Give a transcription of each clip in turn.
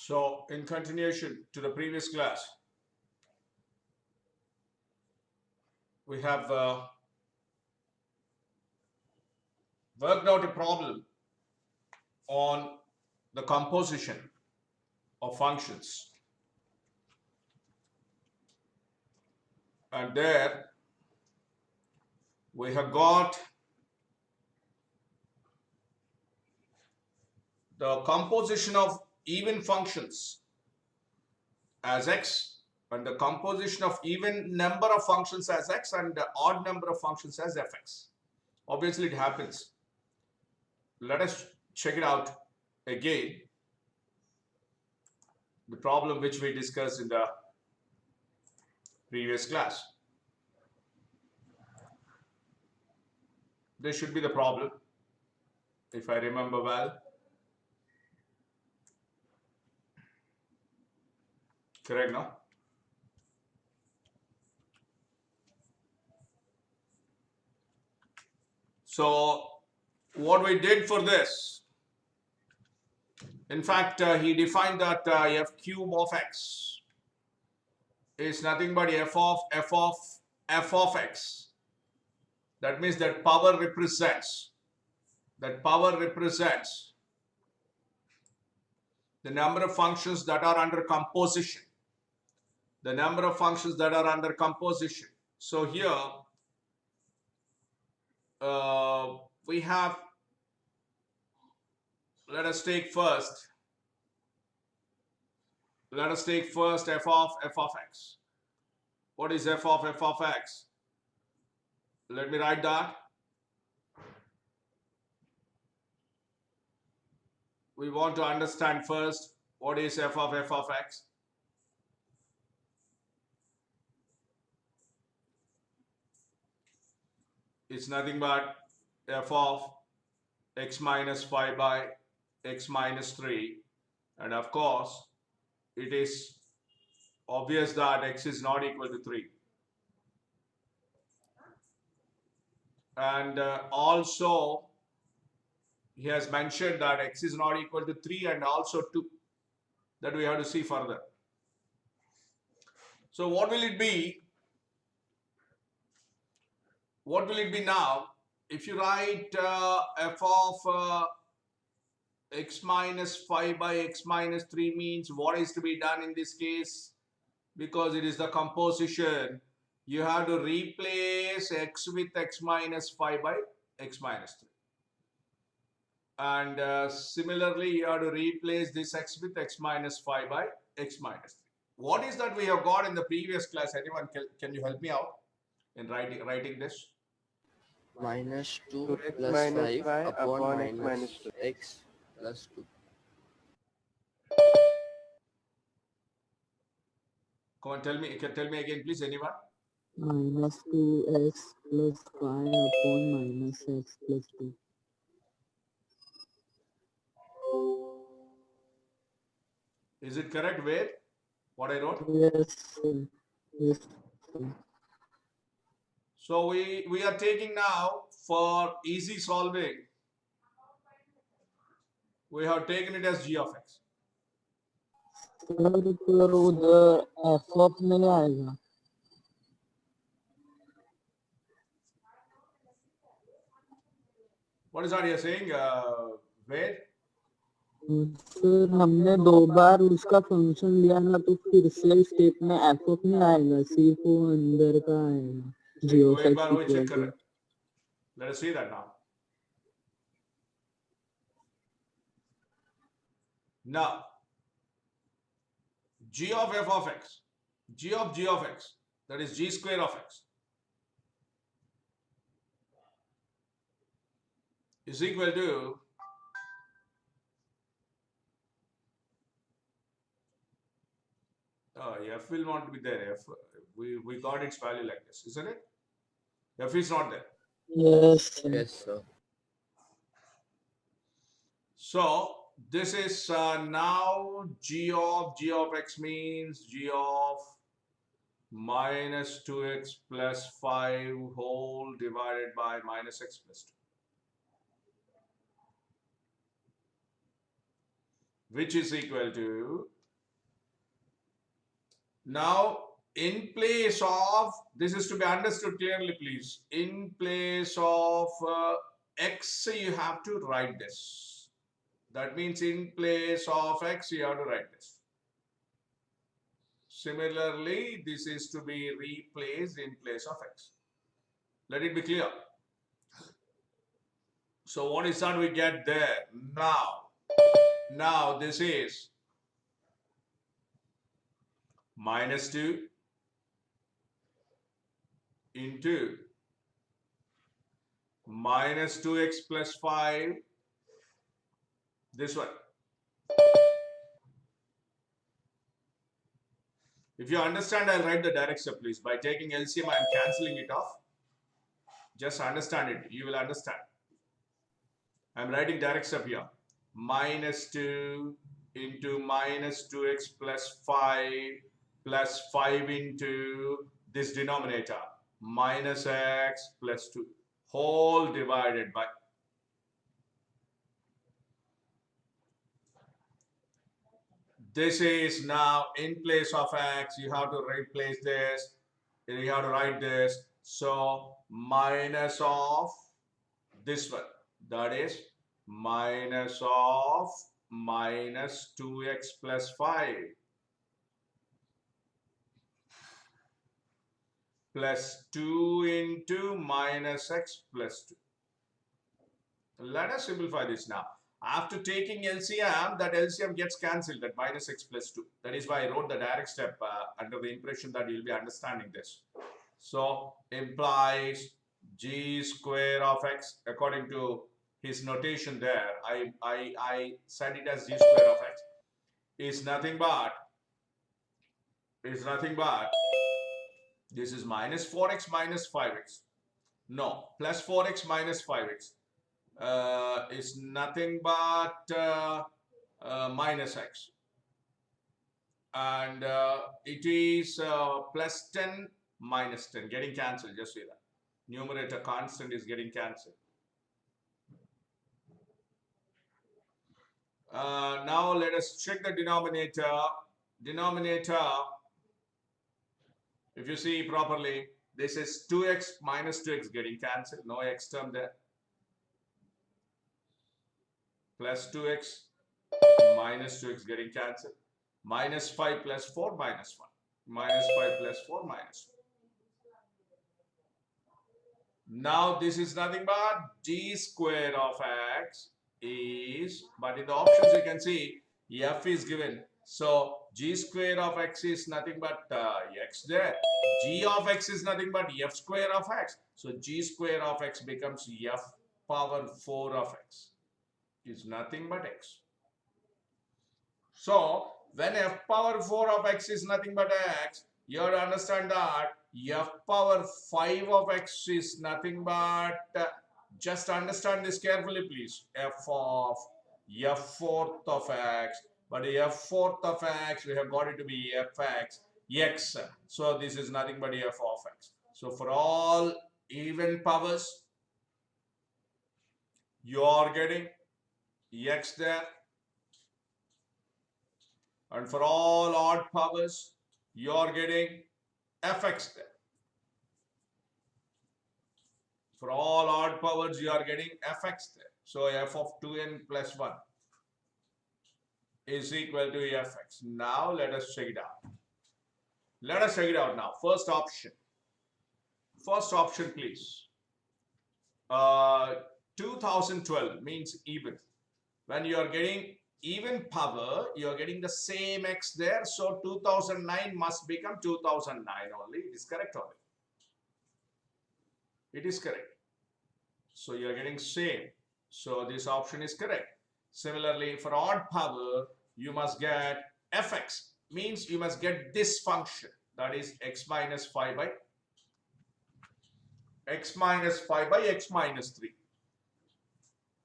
So, in continuation to the previous class, we have worked out a problem on the composition of functions. And there we have got the composition of even functions as x and the composition of even number of functions as x and the odd number of functions as fx. Obviously, it happens. Let us check it out again. The problem which we discussed in the previous class. This should be the problem, if I remember well. Correct, no? So, what we did for this, in fact, he defined that f cube of x is nothing but f of x. That means that power represents the number of functions that are under composition. The number of functions that are under composition. So here we have, let us take first f of x. What is f of x? Let me write that. We want to understand first what is f of x. It's nothing but f of x minus 5 by x minus 3, and of course it is obvious that x is not equal to 3, and also he has mentioned that x is not equal to 3 and also 2, that we have to see further. So what will it be? What will it be now? If you write f of x minus 5 by x minus 3 means what is to be done in this case? Because it is the composition, you have to replace x with x minus 5 by x minus 3. And similarly, you have to replace this x with x minus 5 by x minus 3. What is that we have got in the previous class? Anyone can you help me out in writing this? Minus 2 plus 5 upon minus x plus 2. Come on, tell me again, please, anyone? Minus 2x plus 5 upon minus x plus 2. Is it correct, Ved? What I wrote? Yes, sir. Yes, sir. So we are taking now for easy solving. We have taken it as g of x. Sir तो उधर f of में आएगा. What is that you're saying, Ved? Sir हमने 2 बार उसका function लिया ना, तो फिर से स्टेप में f of में आएगा, सिर्फ वो अंदर का आएगा. g of एक x बार वो check equal कर. to. Let us see that now. Now, g of f of x, g of x, that is g square of x, is equal to f will not be there. F, we got its value like this, isn't it? F is not there. Yes, sir. Yes, sir. So this is now g of x means g of minus 2x plus 5 whole divided by minus x plus 2. which is equal to, now in place of, this is to be understood clearly please, in place of x you have to write this. That means in place of x you have to write this. Similarly, this is to be replaced in place of x. Let it be clear. So what is that we get there? Now this is minus 2 into minus 2x plus 5, this one. If you understand, I'll write the direct step please. By taking LCM, I am cancelling it off. Just understand it, you will understand. I'm writing direct step here. Minus 2 into minus 2x plus 5 plus 5 into this denominator, minus x plus 2, whole divided by. This is now in place of x, you have to replace this, you have to write this. So minus of this one, that is minus of minus 2x plus 5 plus 2 into minus x plus 2. Let us simplify this now. After taking LCM, that LCM gets cancelled, that minus x plus 2. That is why I wrote the direct step under the impression that you will be understanding this. So implies g square of x, according to his notation there, I said it as g square of x, is nothing but this is minus 4x minus 5x. No, plus 4x minus 5x is nothing but minus x. And it is plus 10 minus 10, getting cancelled, just say that. Numerator constant is getting cancelled. Now let us check the denominator. Denominator, if you see properly, this is 2x minus 2x getting cancelled, no x term there. Plus 2x minus 2x getting cancelled. Minus 5 plus 4 minus 1. Minus 5 plus 4 minus 1. Now this is nothing but g square of x is, but in the options you can see f is given. So g square of x is nothing but x there. G of x is nothing but f square of x. So g square of x becomes f power 4 of x. Is nothing but x. So when f power 4 of x is nothing but x, you have to understand that f power 5 of x is nothing but, just understand this carefully please, f of f fourth of x, but f fourth of x we have got it to be fx x. So this is nothing but f of x. So for all even powers, you are getting x there, and for all odd powers you are getting fx there. For all odd powers you are getting fx there. So f of 2n plus 1 is equal to fx. Now let us check it out. Let us check it out now. First option please. 2012 means even. When you are getting even power, you are getting the same x there. So 2009 must become 2009 only. It is correct only. It is correct. So you are getting same. So this option is correct. Similarly, for odd power, you must get fx. Means you must get this function. That is x minus 5 by x minus 5 by x minus 3.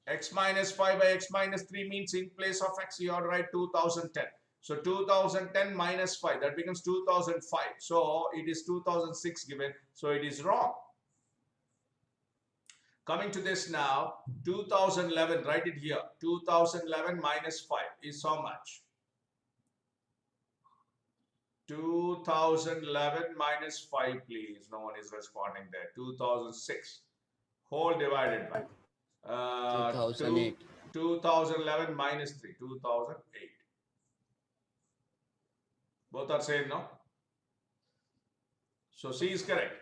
X minus 5 by x minus 3 means in place of x you have to write 2010. So 2010 minus 5, that becomes 2005. So it is 2006 given. So it is wrong. Coming to this now, 2011, write it here. 2011 minus 5 is how much? 2011 minus 5, please. No one is responding there. 2006 whole divided by 2008. 2011 minus 3, 2008. Both are same, no? So C is correct.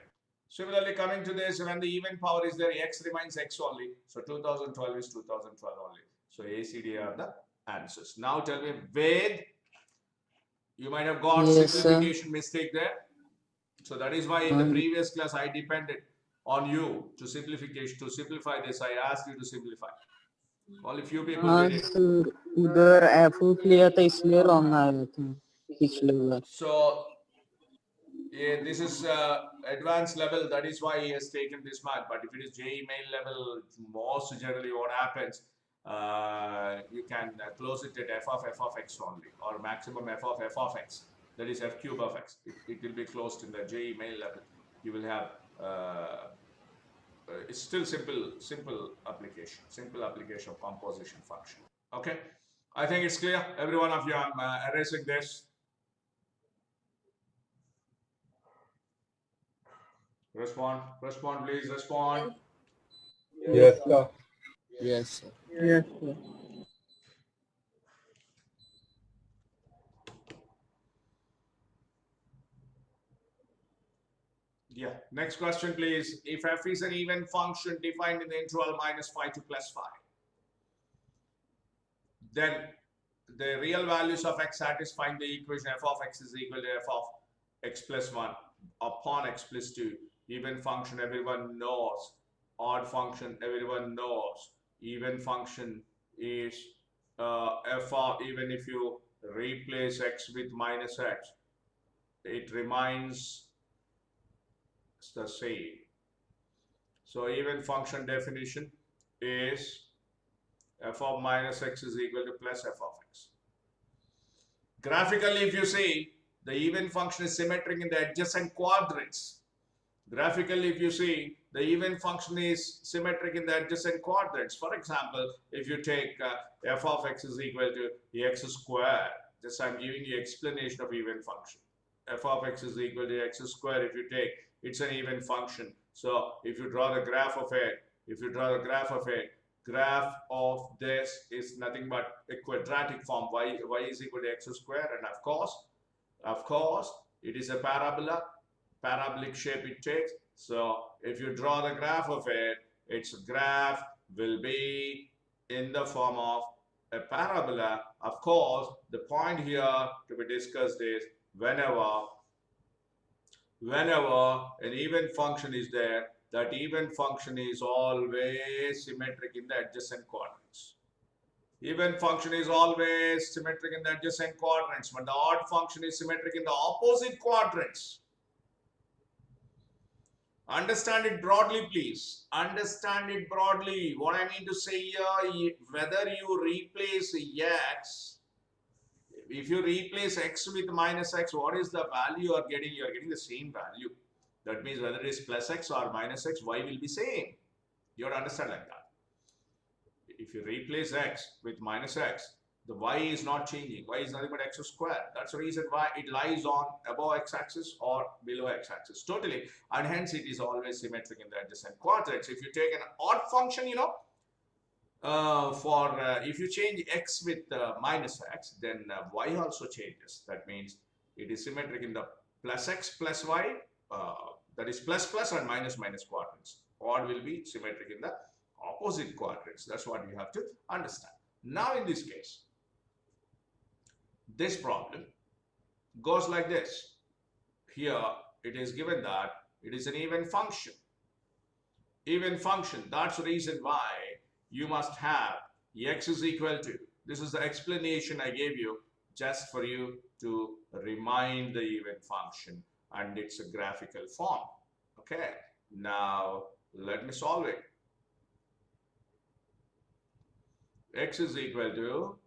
Similarly, coming to this, when the even power is there, x remains x only. So 2012 is 2012 only. So A, C, D are the answers. Now tell me, Ved, you might have got Yes, simplification mistake there. So that is why in the previous class I depended on you to simplification. To simplify this, I asked you to simplify. Only few people हाँ did it. Sir उधर F लिया था इसलिए wrong आया था पिछले बार. So yeah, this is advanced level. That is why he has taken this mark. But if it is JEE main level, most generally what happens, you can close it at f of x only, or maximum f of x. That is f cube of x. It will be closed in the JEE main level. You will have it's still simple application of composition function. Okay, I think it's clear. Every one of you, I'm erasing this. Respond, please, respond. Yes, sir. Yes, sir. Yes, sir. Yeah. Next question, please. If f is an even function defined in the interval -5 to +5, then the real values of x satisfying the equation f of x is equal to f of x plus 1 upon x plus 2. Even function, everyone knows. Odd function, everyone knows. Even function is f of, even if you replace x with minus x, it remains the same. So even function definition is f of minus x is equal to plus f of x. Graphically, if you see, the even function is symmetric in the adjacent quadrants. Graphically, if you see, the even function is symmetric in the adjacent quadrants. For example, if you take f of x is equal to x squared, just I'm giving you explanation of even function. F of x is equal to x squared. If you take, it's an even function. So if you draw the graph of it, graph of this is nothing but a quadratic form. Y is equal to x squared, and of course, it is a parabola. Parabolic shape it takes. So if you draw the graph of it, its graph will be in the form of a parabola. Of course, the point here to be discussed is whenever an even function is there, that even function is always symmetric in the adjacent quadrants. Even function is always symmetric in the adjacent quadrants, but the odd function is symmetric in the opposite quadrants. Understand it broadly, please. Understand it broadly. What I mean to say here, whether you replace x, if you replace x with minus x, what is the value you are getting? You are getting the same value. That means whether it is plus x or minus x, y will be same. You have to understand like that. If you replace x with minus x, the y is not changing. Y is nothing but x squared. That's the reason why it lies on above x-axis or below x-axis totally, and hence it is always symmetric in the adjacent quadrants. If you take an odd function, if you change x with minus x, then y also changes. That means it is symmetric in the plus x plus y, that is plus plus and minus minus quadrants. Odd will be symmetric in the opposite quadrants. That's what you have to understand. Now in this case, this problem goes like this. Here it is given that it is an even function. Even function, that's the reason why you must have x is equal to, this is the explanation I gave you just for you to remind the even function, and it's a graphical form. Okay, now let me solve it. X is equal to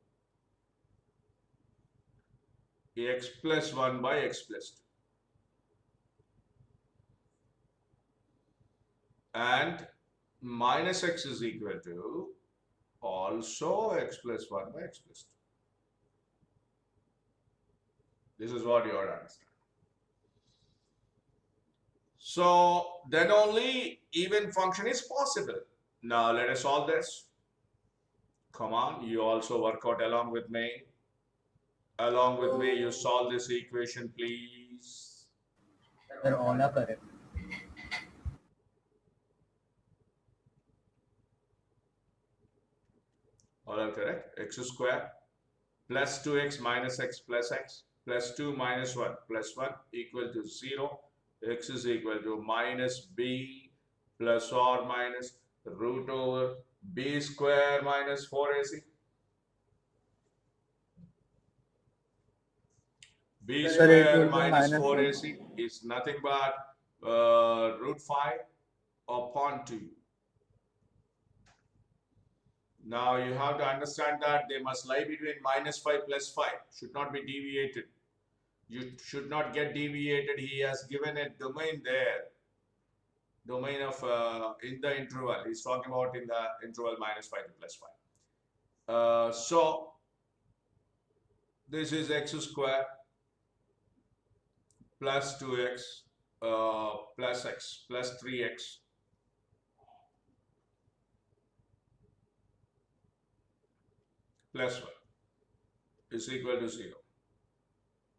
x plus 1 by x plus 2. And minus x is equal to also x plus 1 by x plus 2. This is what you ought to understand. So then only even function is possible. Now let us solve this. Come on, you also work out along with me. Along with me, you solve this equation, please. Sir, all are correct. All are correct. X square plus 2x minus x plus 2 minus 1 plus 1 equal to 0. X is equal to minus b plus or minus root over b square minus 4ac. B square minus 4ac is nothing but root 5 upon 2. Now you have to understand that they must lie between minus 5 plus 5. Should not be deviated. You should not get deviated. He has given a domain there. Domain of in the interval. He's talking about in the interval minus 5 to plus 5. So this is x square plus 2x plus x plus 3x plus 1 is equal to 0.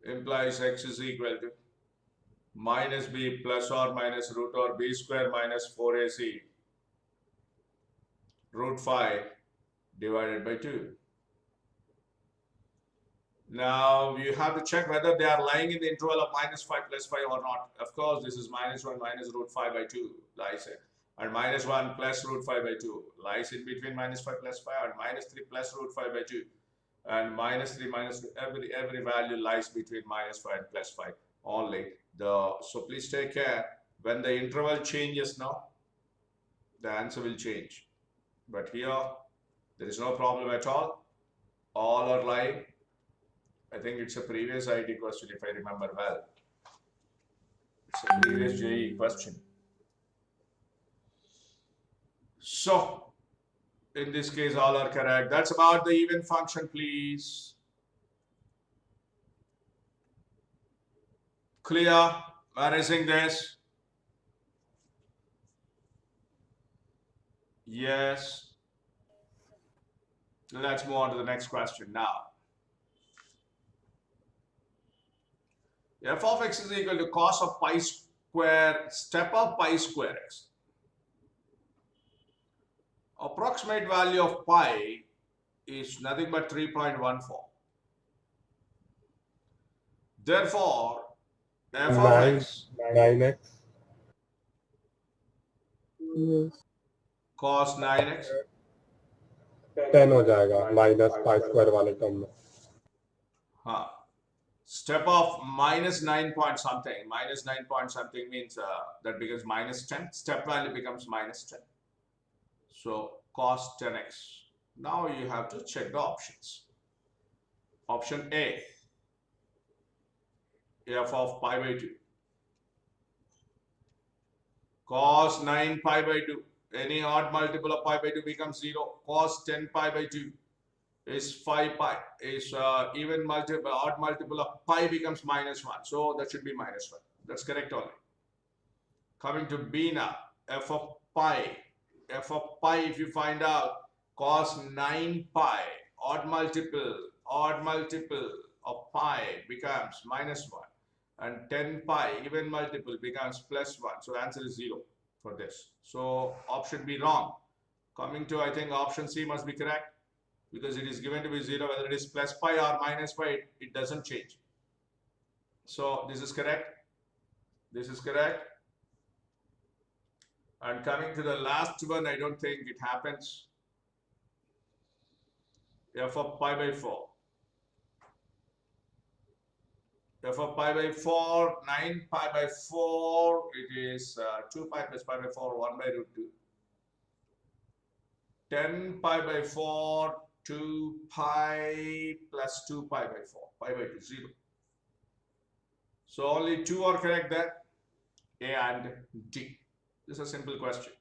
Implies x is equal to minus b plus or minus root or b square minus 4ac root 5 divided by 2. Now you have to check whether they are lying in the interval of minus 5 plus 5 or not. Of course, this is minus 1 minus root 5 by 2 lies in. And minus 1 plus root 5 by 2 lies in between minus 5 plus 5 and minus 3 plus root 5 by 2. And minus 3 minus 2, every value lies between minus 5 and plus 5 only. So please take care. When the interval changes now, the answer will change. But here, there is no problem at all. All are lying. I think it's a previous IIT question if I remember well. It's a previous JEE question. So, in this case, all are correct. That's about the even function, please. Clear? Erasing this? Yes. Let's move on to the next question now. F of x is equal to cos of pi square step of pi square x. Approximate value of pi is nothing but 3.14. Therefore, f of x 9x Yes. cos 9x 10 हो जाएगा minus pi square वाले term में. हाँ step of minus 9 point something, minus 9 point something means that becomes minus 10, step value becomes minus 10. So cos 10x. Now you have to check the options. Option A, f of pi by 2. Cos 9 pi by 2. Any odd multiple of pi by 2 becomes 0. Cos 10 pi by 2 is 5 pi. Is even multiple, odd multiple of pi becomes minus 1. So that should be minus 1. That's correct only. Coming to B now, f of pi. F of pi, if you find out, cos 9 pi, odd multiple of pi becomes minus 1. And 10 pi, even multiple, becomes plus 1. So answer is 0 for this. So option B wrong. Coming to, I think option C must be correct, because it is given to be 0, whether it is plus pi or minus pi, it doesn't change. So this is correct. This is correct. And coming to the last one, I don't think it happens. F of pi by 4. F of pi by 4, 9 pi by 4, it is 2 pi plus pi by 4, 1 by root 2. 10 pi by 4, 2 pi plus 2 pi by 4, pi by 2, 0. So only 2 are correct there, A and D. This is a simple question.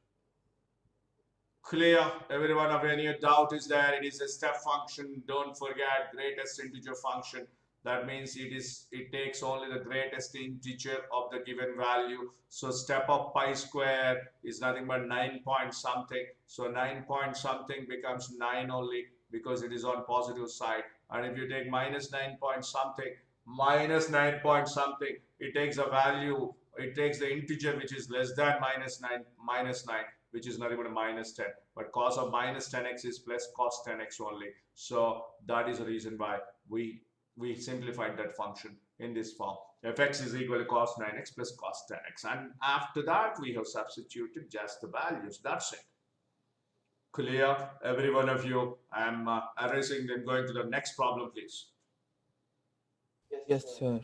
Clear? Everyone, of any doubt is there? It is a step function. Don't forget, greatest integer function. That means it takes only the greatest integer of the given value. So step of pi square is nothing but 9 point something. So 9 point something becomes 9 only because it is on positive side. And if you take minus 9 point something, minus 9 point something, it takes a value, it takes the integer which is less than minus 9, which is not even a minus 10. But cos of minus 10x is plus cos 10x only. So that is the reason why we simplified that function in this form. Fx is equal to cos 9x plus cos 10x. And after that, we have substituted just the values. That's it. Clear? Every one of you. I am erasing and going to the next problem, please. Yes, sir.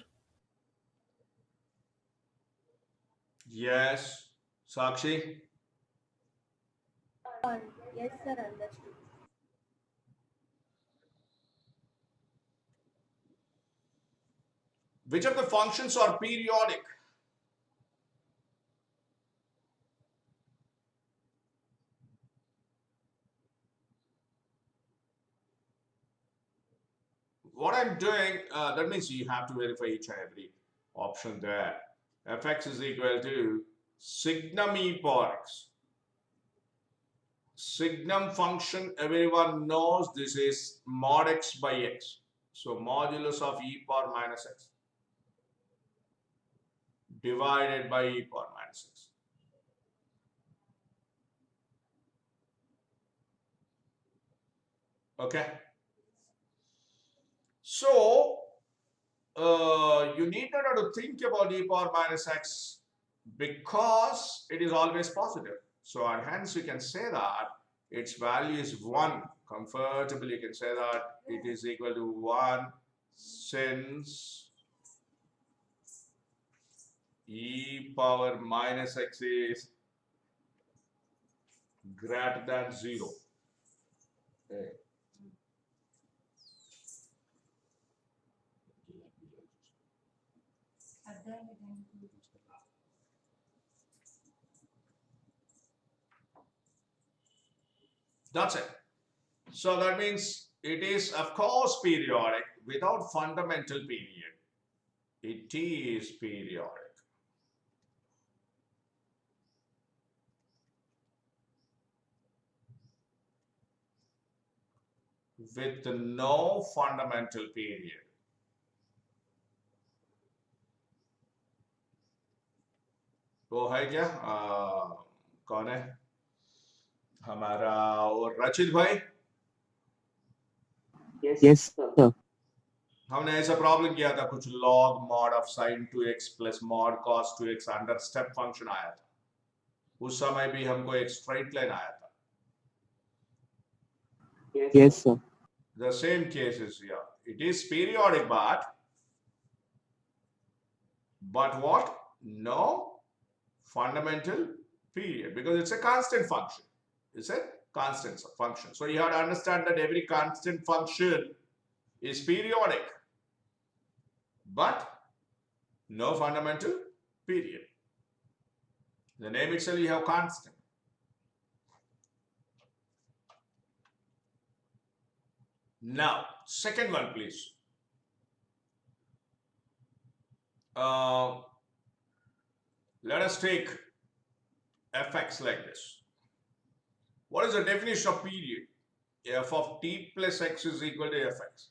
Yes. Sakshi? Yes, sir, understood. Which of the functions are periodic? What I'm doing, that means you have to verify each and every option there. Fx is equal to signum e power x. Signum function, everyone knows this is mod x by x. So modulus of e power minus x divided by e power minus x. Okay. So you need not to think about e power minus x because it is always positive. So and hence you can say that its value is 1. Comfortably you can say that it is equal to 1 since e power minus x is greater than 0. Okay. That's it. So that means it is, of course, periodic without fundamental period. It is periodic. With no fundamental period. वो है क्या कौन है हमारा और रचित भाई Yes, sir. हमने ऐसा प्रॉब्लम किया था कुछ log mod of sin 2x plus mod cos 2x under step function आया था उस समय भी हमको एक स्ट्रेट लाइन आया था Yes, sir. the same case is here. It is periodic but what? No fundamental period because it's a constant function. It's a constant function. So you have to understand that every constant function is periodic, but no fundamental period. The name itself you have constant. Now, second one, please. Let us take fx like this. What is the definition of period? F of t plus x is equal to fx.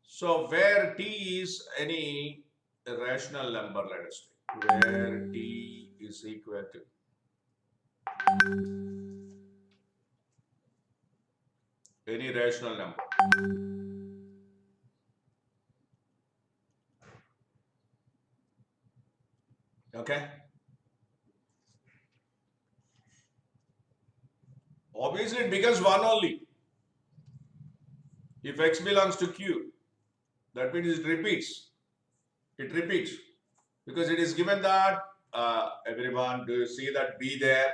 So where t is any rational number, let us take, where t is equal to any rational number. Okay. Obviously, it becomes 1 only. If x belongs to q, that means it repeats. It repeats. Because it is given that, everyone, do you see that B there?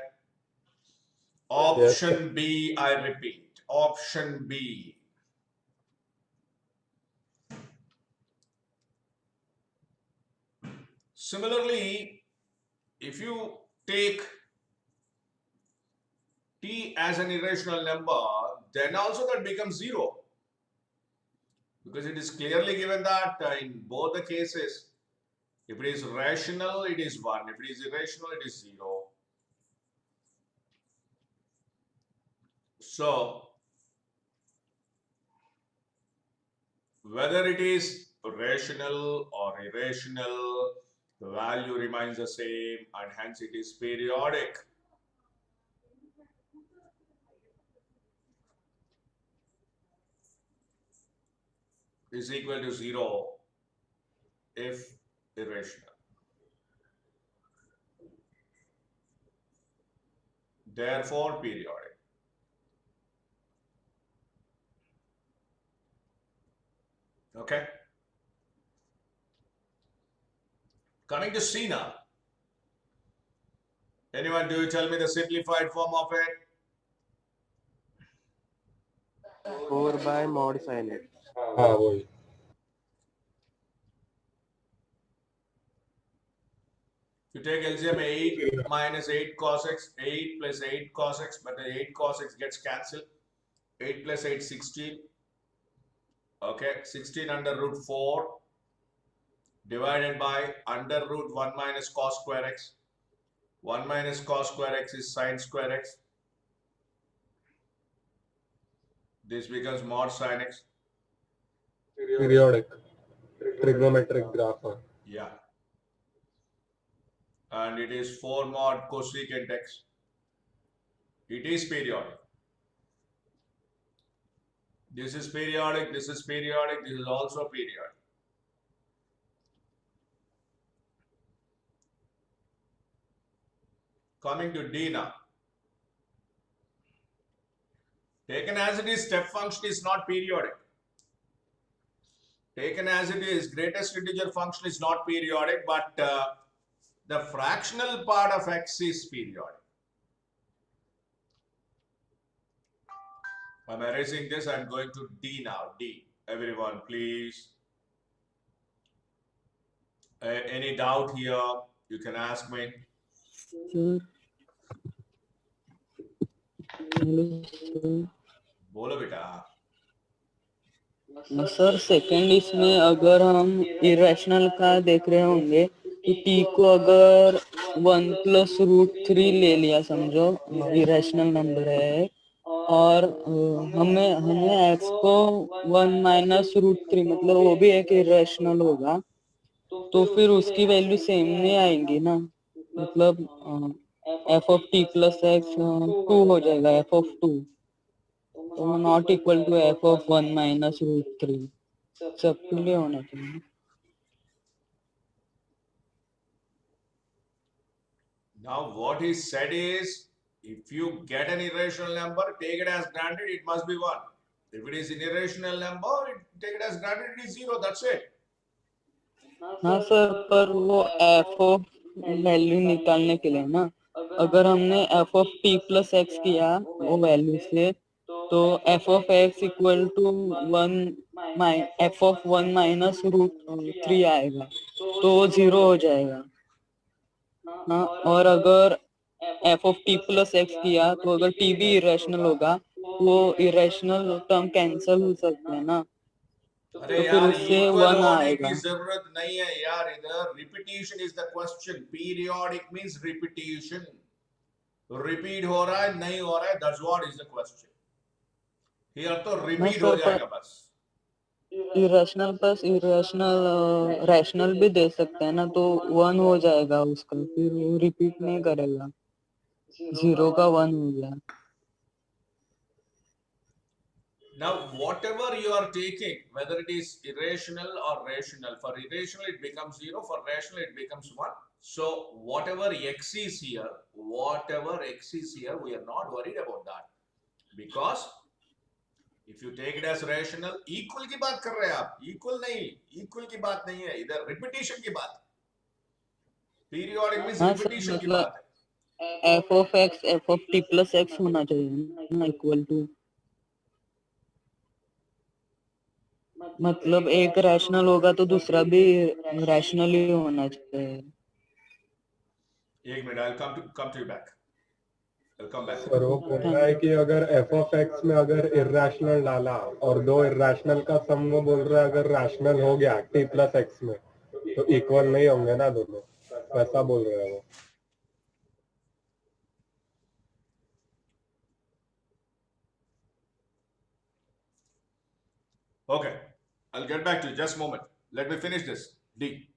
Option Yes, B, I repeat. Option B. Similarly, if you take t as an irrational number, then also that becomes 0. Because it is clearly given that in both the cases, if it is rational, it is 1. If it is irrational, it is 0. So, whether it is rational or irrational, the value remains the same and hence it is periodic. Is equal to 0 if irrational. Therefore, periodic. Okay. Coming to C now. Anyone, do you tell me the simplified form of it? 4 by mod sin x. हाँ वही. You take LCM 8 minus 8 cos x, 8 plus 8 cos x, but the 8 cos x gets cancelled. 8 plus 8, 16. Okay, 16 under root 4 divided by under root 1 minus cos square x. 1 minus cos square x is sin square x. This becomes mod sin x. Periodic. Trigonometric graph. Yeah. And it is 4 mod cosecant x. It is periodic. This is periodic, this is periodic, this is also periodic. Coming to D now. Taken as it is, step function is not periodic. Taken as it is, greatest integer function is not periodic, but the fractional part of x is periodic. I'm erasing this. I'm going to D now. D. Everyone, please. Any doubt here? You can ask me. Sir hello sir. बोलो बेटा. Sir second इसमें अगर हम irrational का देख रहे होंगे तो टी को अगर 1 प्लस रूट 3 ले लिया समझो, इरेशनल नंबर है, और हमें हमें एक्स को 1 माइनस रूट 3 मतलब वो भी एक इरेशनल होगा, तो फिर उसकी वैल्यू सेम नहीं आएंगी ना. मतलब F of T plus X 2 हो जाएगा, एफ ऑफ 2 तो not equal to F of 1 minus root 3. सबके लिए होना चाहिए. Now what he said is, if you get an irrational number, take it as granted, it must be 1. If it is an irrational number, take it as granted, it is 0. That's it. हाँ sir, पर वो F of value निकालने के लिए ना, अगर हमने F of T plus X किया वो वैल्यू से, तो F of X equal to 1 F of 1 minus root 3 आएगा, तो वो 0 हो जाएगा. हाँ, और अगर F of T plus X किया तो अगर टी भी इरेशनल होगा, वो इरेशनल टर्म कैंसिल हो सकते हैं ना, अरे तो फिर यार, उससे इक्वल 1 होने आएगा. की जरूरत नहीं है यार. इधर repetition is the question. Periodic means repetition. Repeat हो रहा है नहीं हो रहा है, that's what is the question. Here तो रिपीट हो जाएगा बस. इरेशनल प्लस इरेशनल रैशनल भी दे सकते हैं ना, तो 1 हो जाएगा उसका, फिर वो रिपीट नहीं करेगा. 0 का 1 हो गया. Now, whatever you are taking, whether it is irrational or rational, for irrational it becomes 0, for rational it becomes 1. So, whatever x is here, we are not worried about that. Because if you take it as rational, equal की बात कर रहे हैं आप. Equal की बात नहीं है, इधर repetition की बात. Periodic means हाँ सर, repetition की मतलब बात है. F of x F of T plus x होना चाहिए ना, इक्वल टू. मतलब एक रैशनल होगा तो दूसरा भी रैशनल ही होना चाहिए. एक minute, I'll come to you back. I'll come back. Sir वो बोल रहा है कि अगर एफ ऑफ एक्स में अगर इरेशनल डाला और दो इरेशनल का सम वो बोल रहा है अगर रैशनल हो गया टी प्लस एक्स में तो इक्वल नहीं होंगे ना दोनों, वैसा बोल रहे हैं वो. Okay, I'll get back to you. Just a moment. Let me finish this. D.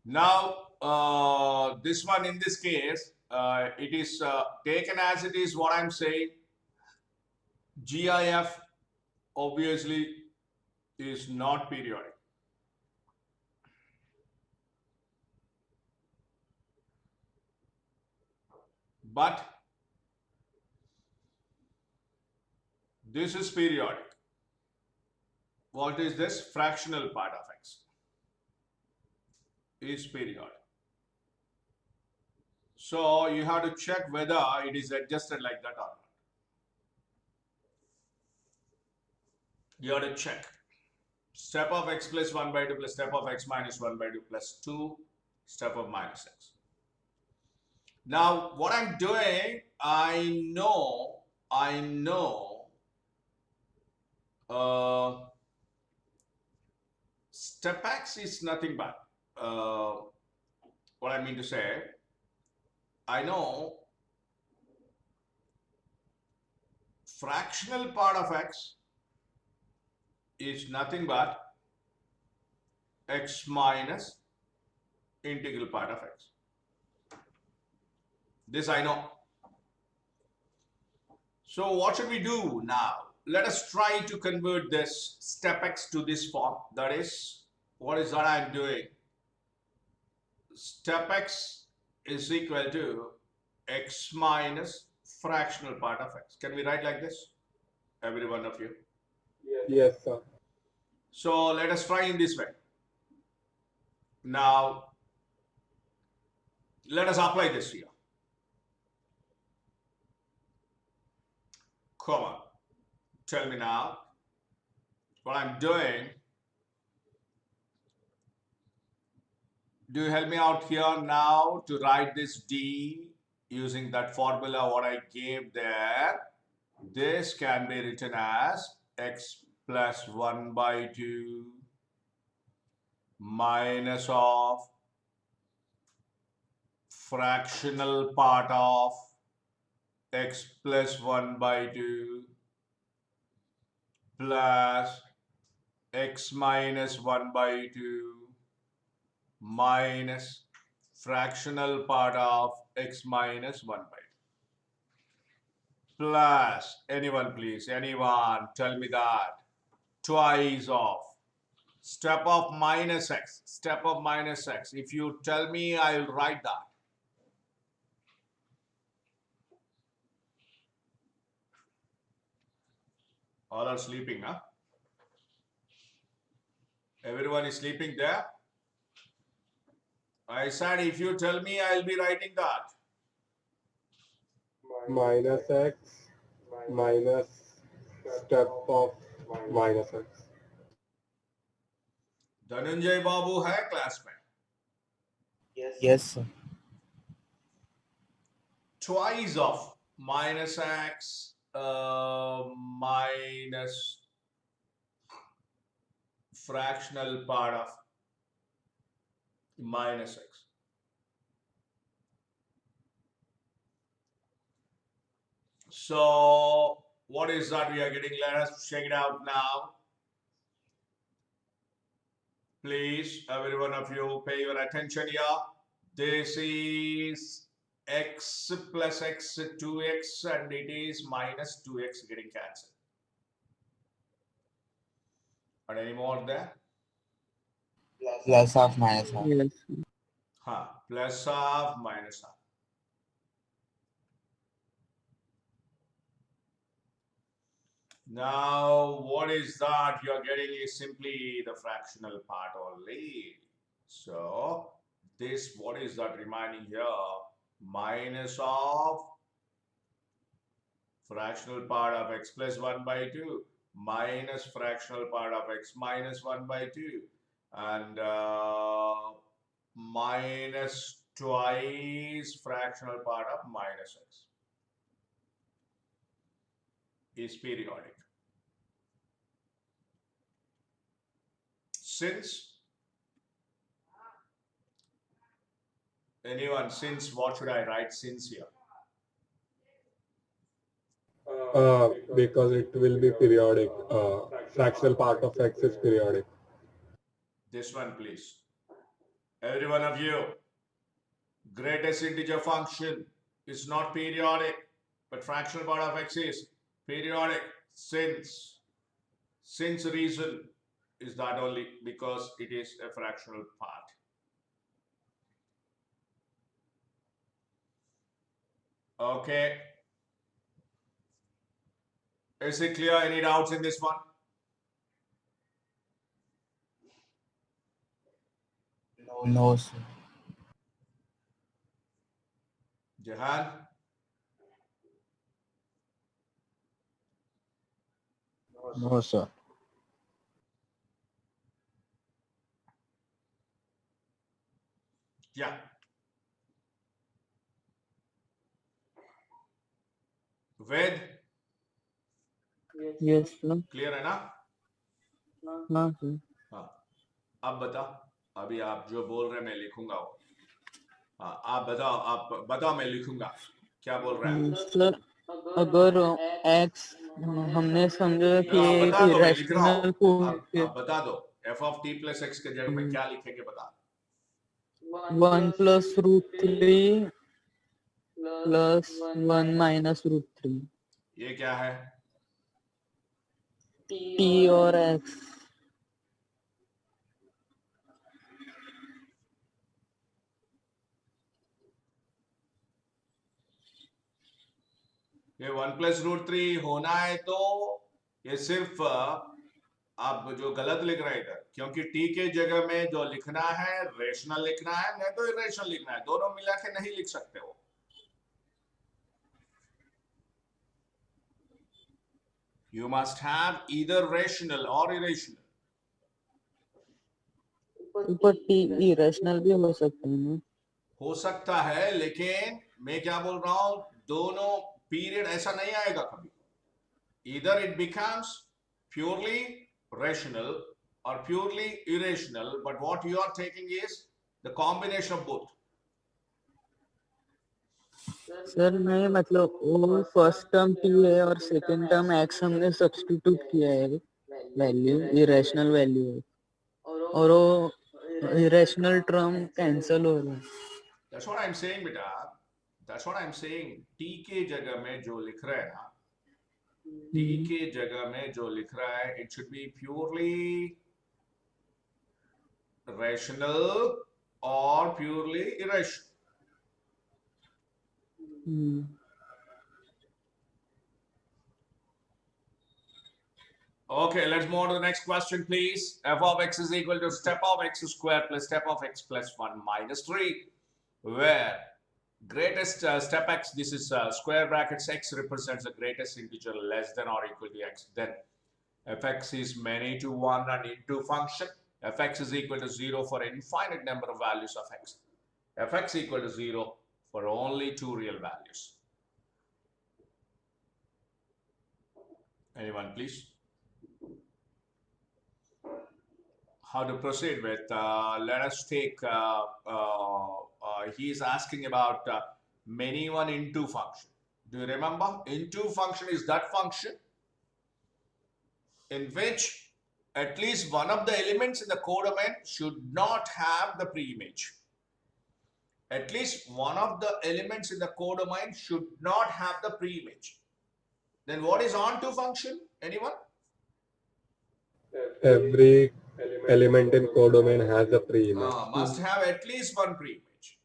Now, this one in this case, it is taken as it is what I'm saying. GIF obviously is not periodic. But this is periodic. What is this? Fractional part of x is periodic. So you have to check whether it is adjusted like that or not. You have to check. Step of x plus 1 by 2 plus step of x minus 1 by 2 plus 2, step of minus x. Now, what I'm doing, I know, step x is nothing but, what I mean to say, I know fractional part of x is nothing but x minus integral part of x. This I know. So what should we do now? Let us try to convert this step x to this form. That is, what is that I'm doing? Step x is equal to x minus fractional part of x. Can we write like this? Every one of you. Yes sir. So let us try in this way. Now, let us apply this here. Come on. Tell me now what I'm doing. Do you help me out here now to write this D using that formula what I gave there? This can be written as x plus 1 by 2 minus of fractional part of x plus 1 by 2 plus x minus 1 by 2 minus fractional part of x minus 1 by 2 plus, anyone please, anyone tell me that, twice of step of minus x, step of minus x. If you tell me, I'll write that. All are sleeping, huh? Everyone is sleeping there? I said, if you tell me, I'll be writing that. Minus x minus step of minus x. Dhananjay बाबू है class में? Yes sir. Twice of minus x minus fractional part of minus x. So what is that we are getting? Let us check it out now. Please, every one of you, pay your attention here. This is x plus x 2x and it is minus 2x getting cancelled. And any more there? Plus half minus half. Yes. Plus half minus half. Now, what is that you're getting is simply the fractional part only. So, this, what is that remaining here? Minus of fractional part of x plus 1 by 2 minus fractional part of x minus 1 by 2 and minus twice fractional part of minus x is periodic. Since, anyone, since, what should I write since here? Because it will be periodic. Fractional part of x is periodic. This one, please. Every one of you, greatest integer function is not periodic, but fractional part of x is periodic. Since reason is that only because it is a fractional part. Okay. Is it clear? Any doubts in this one? No, sir. Jahan? No, sir. Yeah. Ved? Yes, sir. Clear है ना? हाँ sir. हाँ. अब बता. अभी आप जो बोल रहे हैं मैं लिखूंगा वो. हाँ, आप बताओ मैं लिखूंगा. क्या बोल रहे हैं? सर अगर x हमने समझा कि हाँ, एक बता दो, मैं लिख रहा irrational हूँ. आप बता दो. f of t plus x के जगह में क्या लिखेंगे बता. 1 plus root 3 plus 1 minus root 3. ये क्या है? t और x. ये 1 plus root 3 होना है तो ये सिर्फ आप जो गलत लिख रहे हैं इधर, क्योंकि t के जगह में जो लिखना है रेशनल लिखना है, नहीं तो इरेशनल लिखना है. दोनों मिला के नहीं लिख सकते हो. You must have either rational or irrational. ऊपर t irrational भी हो सकता है ना. हो सकता है, लेकिन मैं क्या बोल रहा हूं, दोनों पीरियड ऐसा नहीं आएगा कभी. Either it becomes purely rational or purely irrational, but what you are taking is the combination of both. Sir नहीं, मतलब वो फर्स्ट टर्म t है और सेकंड टर्म x हमने सब्स्टिट्यूट किया है वैल्यू, इरेशनल वैल्यू है और वो इरेशनल टर्म कैंसिल हो रहा है. That's what I'm saying, बेटा. That's what I'm saying. t के जगह में जो लिख रहा है ना, t के जगह में जो लिख रहा है, it should be purely rational or purely irrational. Okay, let's move on to the next question, please. F of x is equal to step of x squared plus step of x plus 1 minus 3, where greatest step x, this is square brackets x represents the greatest integer less than or equal to x. Then fx is many to 1 and into function. Fx is equal to 0 for infinite number of values of x. Fx equal to 0 for only 2 real values. Anyone, please? How to proceed with, let us take, he is asking about many one into function. Do you remember? Into function is that function in which at least one of the elements in the codomain should not have the preimage. At least one of the elements in the codomain should not have the preimage. Then what is onto function? Anyone? Every element in codomain has a preimage. Must have at least one preimage.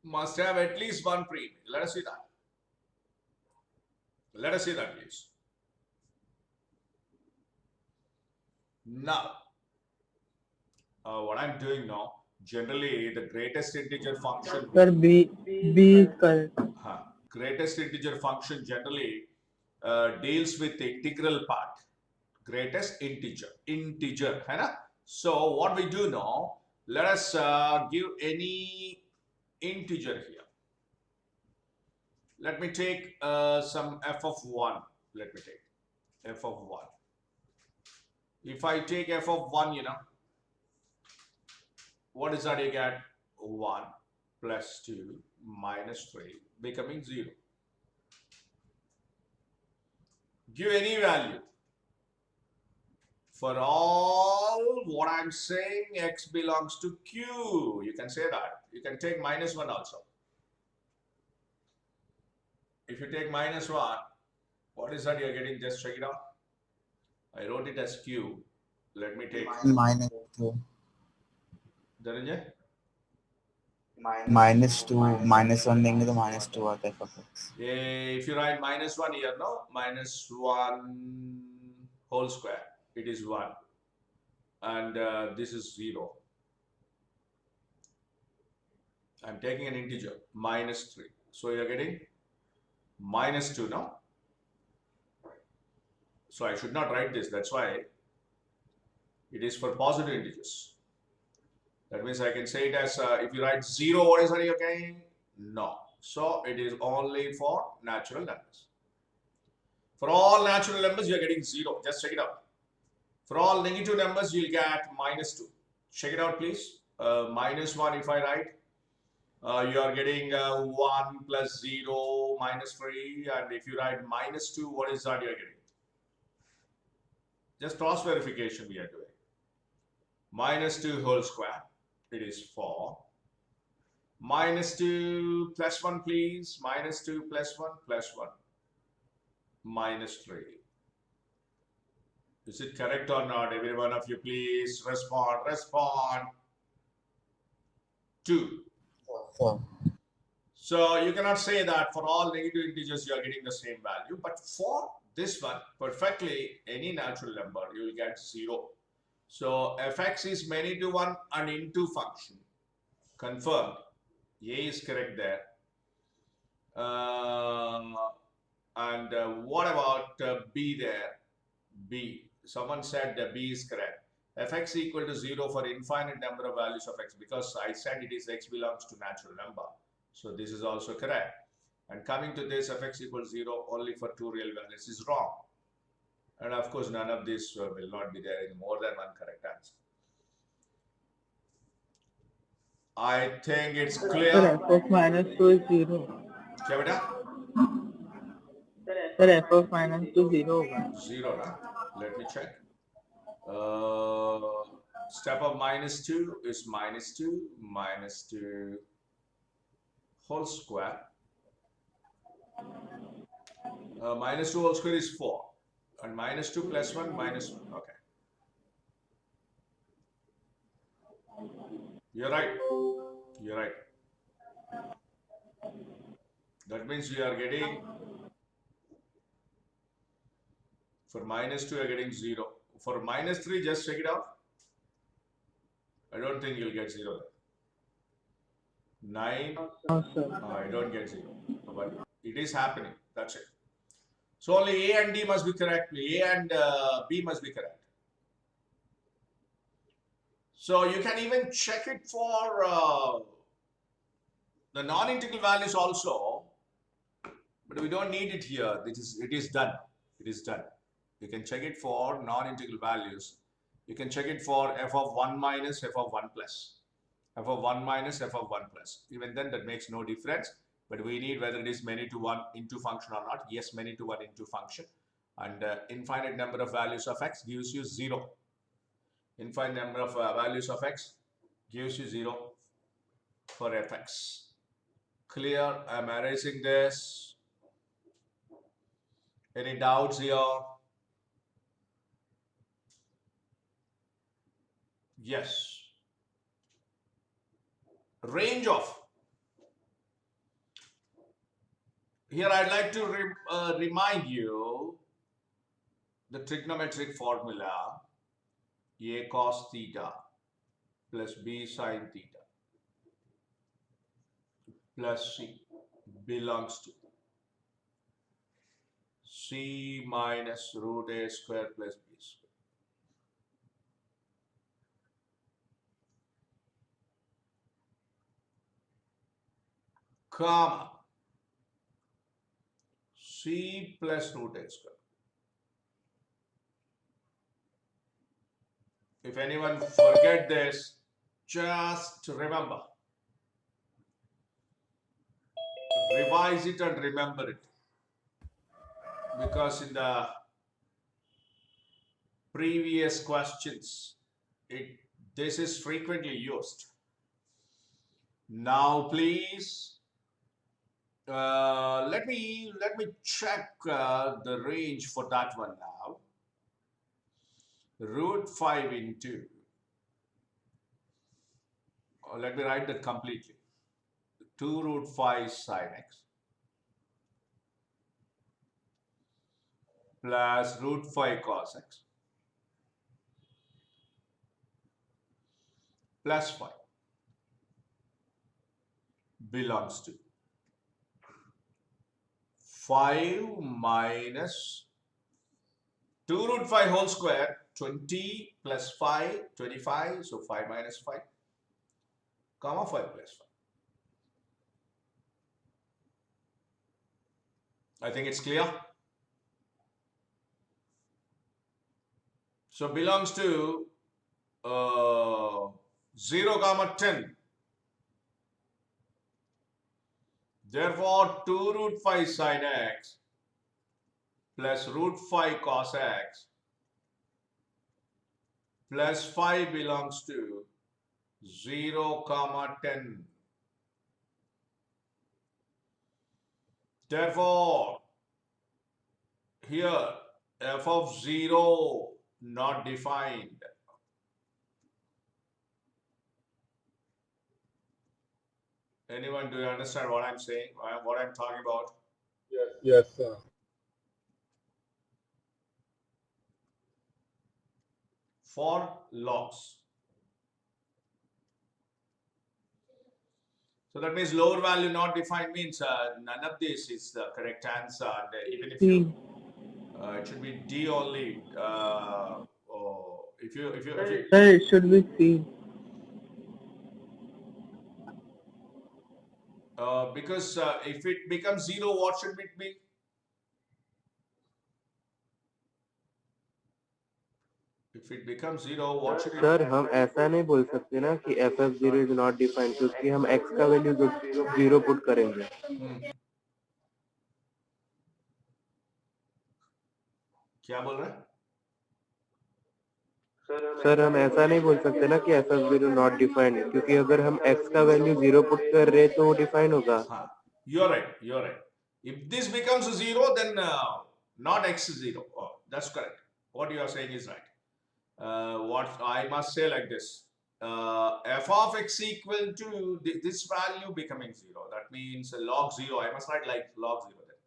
Must have at least one preimage. Let us see that. Let us see that, please. Now, what I'm doing now, generally the greatest integer function. Sir b कर. Greatest integer function generally deals with the integral part. Greatest integer, है ना? So what we do now, Let us give any integer here. Let me take some f of 1. Let me take f of 1. If I take f of 1, you know, what is that you get? 1 plus 2 minus 3 becoming 0. Give any value. For all what I'm saying, x belongs to q. You can say that. You can take minus 1 also. If you take minus 1, what is that you're getting? Just check it out. I wrote it as q. Let me take minus 2. Dhananjay? minus 2 minus 1 देंगे तो minus 2 आता है फक्त. If you write minus 1 here, no? Minus 1 whole square. It is 1. And this is 0. I'm taking an integer, minus 3. So you're getting minus 2 now. So I should not write this. That's why it is for positive integers. That means I can say it as, if you write 0, what is that you're getting? No. So it is only for natural numbers. For all natural numbers, you're getting 0. Just check it out. For all negative numbers, you'll get minus 2. Check it out, please. Minus 1, if I write, you are getting 1 plus 0 minus 3. And if you write minus 2, what is that you're getting? Just cross verification we are doing. Minus 2 whole square. It is 4. Minus 2 plus 1, please. Minus 2 plus 1 plus 1. Minus 3. Is it correct or not? Every one of you, please respond. Respond. 2. 4. So you cannot say that for all negative integers you are getting the same value. But for this one, perfectly any natural number, you will get 0. So fx is many to 1 and into function. Confirmed. A is correct there. And what about B there? B. Someone said B is correct. Fx equal to 0 for infinite number of values of x, because I said it is x belongs to natural number. So this is also correct. And coming to this, fx equals 0 only for 2 real values is wrong. And of course, none of this will not be there in more than one correct answer. I think it's clear. Sir, f of minus 2 is 0. क्या बेटा? Sir, f of minus 2 0 होगा. 0 ना? Let me check. Step of minus 2 is minus 2 whole square. Minus 2 whole square is 4. And minus 2 plus 1 minus 1. Okay. You're right. You're right. That means we are getting, for minus 2, you are getting 0. For minus 3, just check it out. I don't think you'll get 0 there. 9, No, sir. I don't get 0. But it is happening. That's it. So only A and D must be correct. A and B must be correct. So you can even check it for the non-integral values also, but we don't need it here. It is done. It is done. You can check it for non-integral values. You can check it for f of 1 minus f of 1 plus. F of 1 minus f of 1 plus. Even then, that makes no difference. But we need whether it is many to 1 into function or not. Yes, many to 1 into function. And infinite number of values of x gives you 0. Infinite number of values of x gives you 0 for fx. Clear? I'm erasing this. Any doubts here? Yes. Range of. Here I'd like to remind you the trigonometric formula. A cos theta plus B sin theta plus C belongs to C minus root A square plus B square. comma c plus root x square. If anyone forget this, just remember, revise it and remember it, because in the previous questions this is frequently used. Now please let me check the range for that one now. Root 5 into, let me write that completely, 2 root 5 sine x plus root 5 cos x plus 5 belongs to 5 minus 2 root 5 whole square, 20 plus 5, 25, so 5 minus 5, comma 5 plus 5. I think it's clear. So belongs to 0 comma 10. Therefore 2 root 5 sine x plus root 5 cos x plus 5 belongs to 0 comma 10. Therefore here f of 0 not defined. Anyone, do you understand what I'm saying, what I'm talking about? Yes, sir. For logs. So that means lower value not defined means none of this is the correct answer. And even if you, it should be D only. Or if you Sir, it should be C. Because if it becomes 0, what should it be? If it becomes 0, what should it be? Sir हम ऐसा नहीं बोल सकते ना कि ff0 is not defined, क्योंकि हम x का वैल्यू 0 पुट करेंगे. क्या बोल रहे हैं? सर हम ऐसा नहीं बोल सकते ना कि ff0 नॉट डिफाइंड, क्योंकि अगर हम x का वैल्यू 0 पुट कर रहे तो वो डिफाइन होगा. You're right. You're right. If this becomes 0, then not x is 0. Oh, that's correct. What you are saying is right. What I must say like this: f of x equal to this value becoming 0. That means log 0. I must write like log 0 then.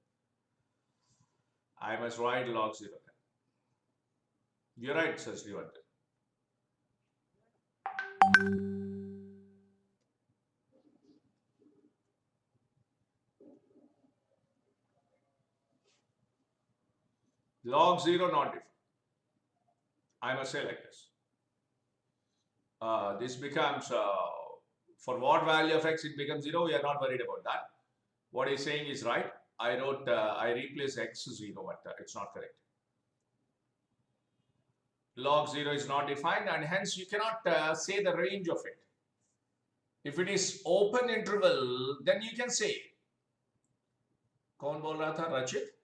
I must write log 0 then. You're right, Sir Srivanth. Log 0 not different. I must say like this. This becomes, for what value of x it becomes 0, we are not worried about that. What he's saying is right. I wrote, I replace x 0, but it's not correct. Log 0 is not defined, and hence you cannot say the range of it. If it is open interval, then you can say. कौन बोल रहा था? रचित?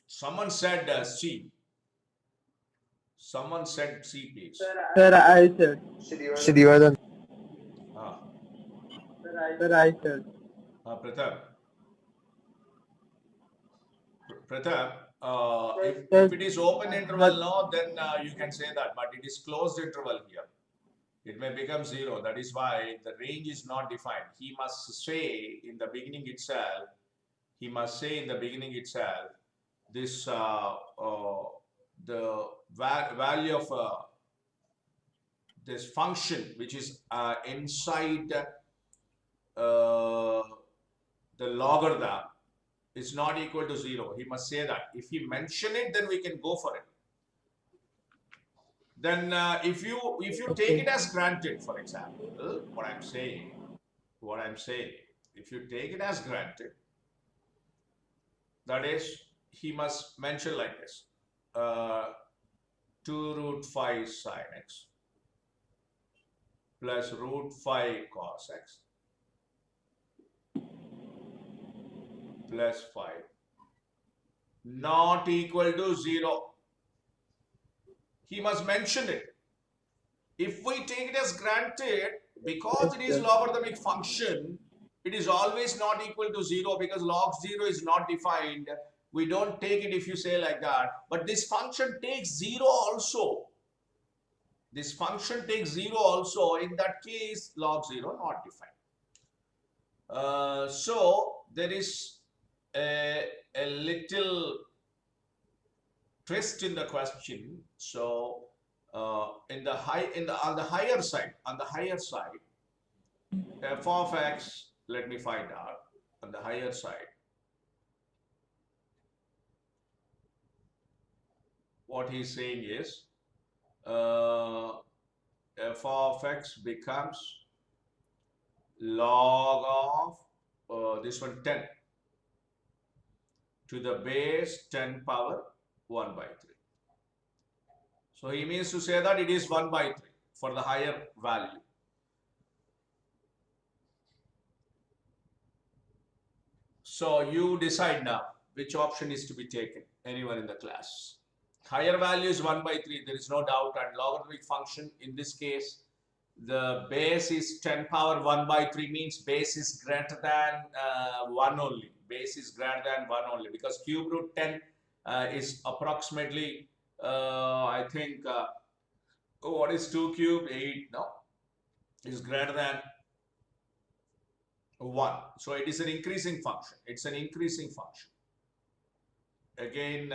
Someone said C. Someone said C, please. Sir, I said. Shrivadan. Sir, I said. Pratap, if it is open interval, no, then you can say that, but it is closed interval here. It may become 0. That is why the range is not defined. He must say in the beginning itself, this the value of this function which is inside the logarithm is not equal to 0. He must say that. If he mention it, then we can go for it. then if you take it as granted, for example, what I'm saying, if you take it as granted, that is, he must mention like this, 2 root 5 sin x plus root 5 cos x plus 5 not equal to 0. He must mention it. If we take it as granted, because it is logarithmic function, it is always not equal to 0 because log 0 is not defined. We don't take it if you say like that. But this function takes 0 also. This function takes 0 also. In that case, log 0 not defined. So there is a little twist in the question. So on the higher side, f of x, let me find out on the higher side. What he's saying is f of x becomes log of this one 10 to the base 10 power 1 by 3. So he means to say that it is 1 by 3 for the higher value. So you decide now which option is to be taken, anyone in the class. Higher value is 1 by 3, there is no doubt, and logarithmic function in this case, the base is 10 power 1 by 3 means base is greater than 1 only. Base is greater than 1 only because cube root 10 is approximately, I think, what is 2 cube? 8, no? Is greater than 1. So it is an increasing function. It's an increasing function. Again,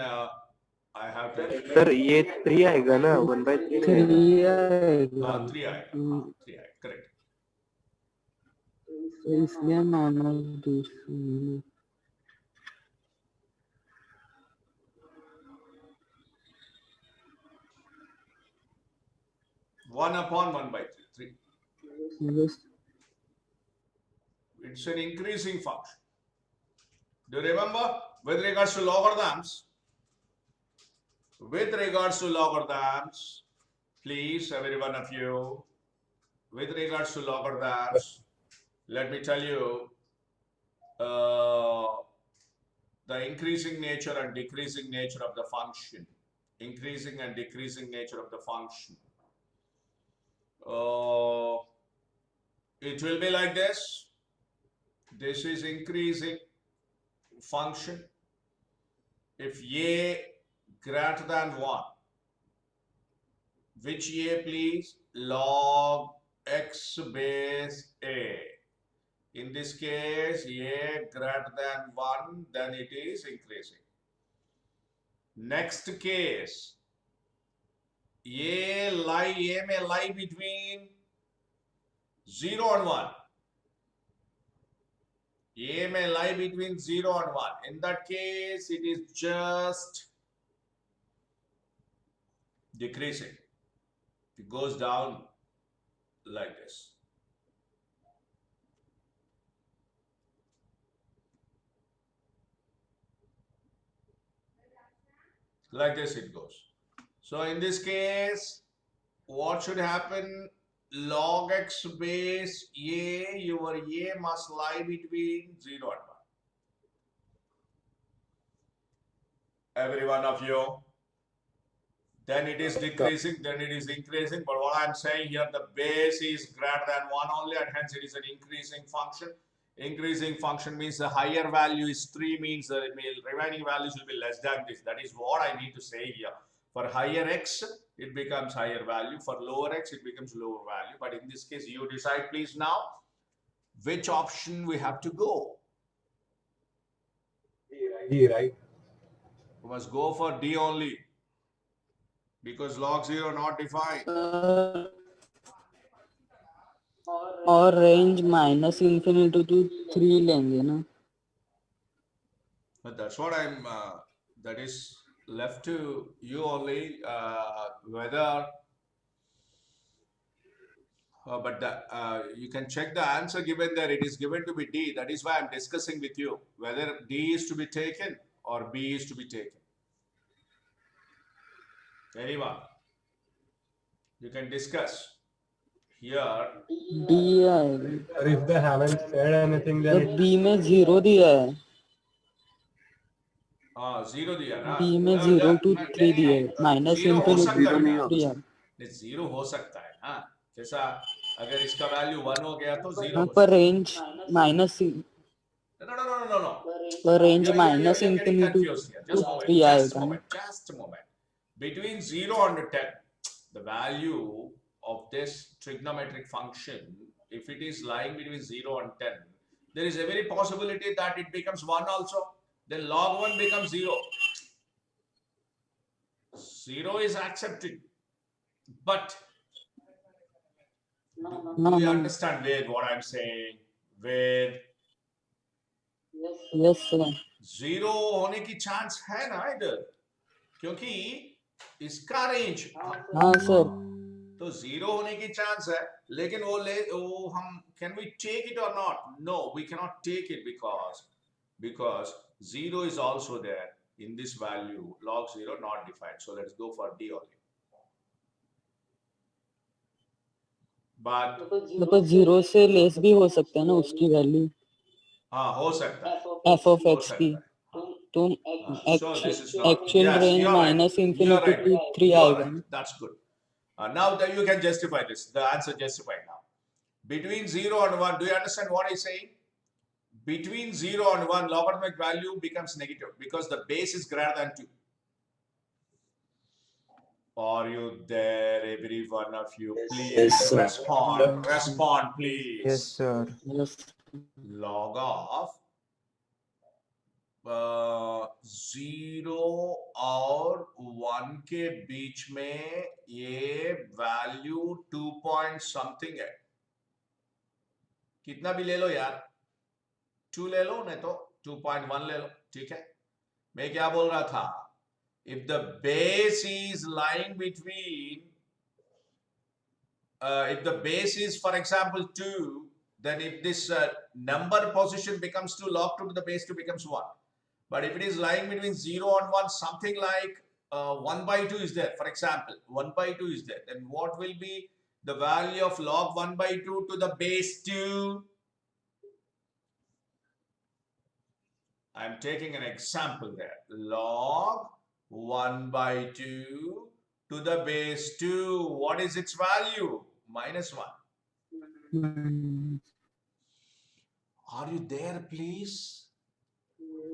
I have to. Sir ये 3 आएगा ना 1/3 3 आएगा। आएगा 3 आएगा, 3 आएगा, correct. इसलिए none of this 1 upon 1 by 3. 3. yes. It's an increasing function. Do you remember with regards to logarithms? With regards to logarithms, please, every one of you, with regards to logarithms, let me tell you the increasing nature and decreasing nature of the function. Increasing and decreasing nature of the function. It will be like this. This is increasing function. If a greater than 1, which a please? Log x base a. In this case, a greater than 1, then it is increasing. Next case, a may lie between 0 and 1. A may lie between 0 and 1. In that case, it is just decreasing. It goes down like this. Like this it goes. So in this case, what should happen? Log x base a, your a must lie between 0 and 1. Every one of you. Then it is decreasing, then it is increasing. But what I'm saying here, the base is greater than 1 only, and hence it is an increasing function. Increasing function means the higher value is 3, means the remaining values will be less than this. That is what I need to say here. For higher x, it becomes higher value. For lower x, it becomes lower value. But in this case, you decide please now which option we have to go. D, right? We must go for D only. Because log 0 not defined. और range -∞ to 3 लेंगे ना. But that's what that is left to you only, whether But you can check the answer given there. It is given to be D. That is why I'm discussing with you whether D is to be taken or B is to be taken. Anyone? You can discuss. Here, D है Or if they haven't said anything, तो then B में 0 दिया है, 0 दिया ना? B में 0 to 3 दिया है, माइनस 0 हो इंफिनिटी सकता है टू ना? 3 है। नहीं, 0 हो सकता है ना? जैसा अगर इसका वैल्यू 1 हो गया तो 0 हाँ हो पर सकता रेंज माइनस है. No. पर range You're minus getting infinity confused here. To Just a moment. 3 Just a आएगा. moment. Just a moment. Between 0 and 10, the value of this trigonometric function, if it is lying between 0 and 10, there is a very possibility that it becomes 1 also. Then log 1 becomes 0. 0 is accepted. But do you understand where what I'm saying? Where yes sir. 0 होने की chance है ना इधर, क्योंकि इसका range हाँ sir. तो 0 होने की चांस है, लेकिन वो हम कैन वी टेक इट और not? No, we can not take it because 0 is also there in this value. Log 0 not defined, so let's go for D only. But मतलब 0 से लेस भी हो सकते हैं ना उसकी वैल्यू. हाँ, हो सकता है, एफ ऑफ एक्स की. तो so this is not. Actual Yes, range you're right. Minus You're infinity right. To 3 You're आएगा. right. That's good. Now that you can justify this, the answer justified now. Between 0 and 1, do you understand what I'm saying? Between 0 and 1, logarithmic value becomes negative because the base is greater than 2. Are you there, every one of you? Please Yes, sir. respond. Respond, please. Yes, sir. Yes. Log of 0 और 1 के बीच में ये value 2 point something है. कितना भी ले लो यार, 2 ले लो, नहीं तो 2.1 ले लो. ठीक है, मैं क्या बोल रहा था? If the base is lying between, if the base is, for example, 2, then if this number position becomes 2, log 2 to the base 2 becomes 1. But if it is lying between 0 and 1, something like 1 by 2 is there. For example, 1 by 2 is there. Then what will be the value of log 1 by 2 to the base 2? I'm taking an example there. Log 1 by 2 to the base 2. What is its value? -1. Are you there, please?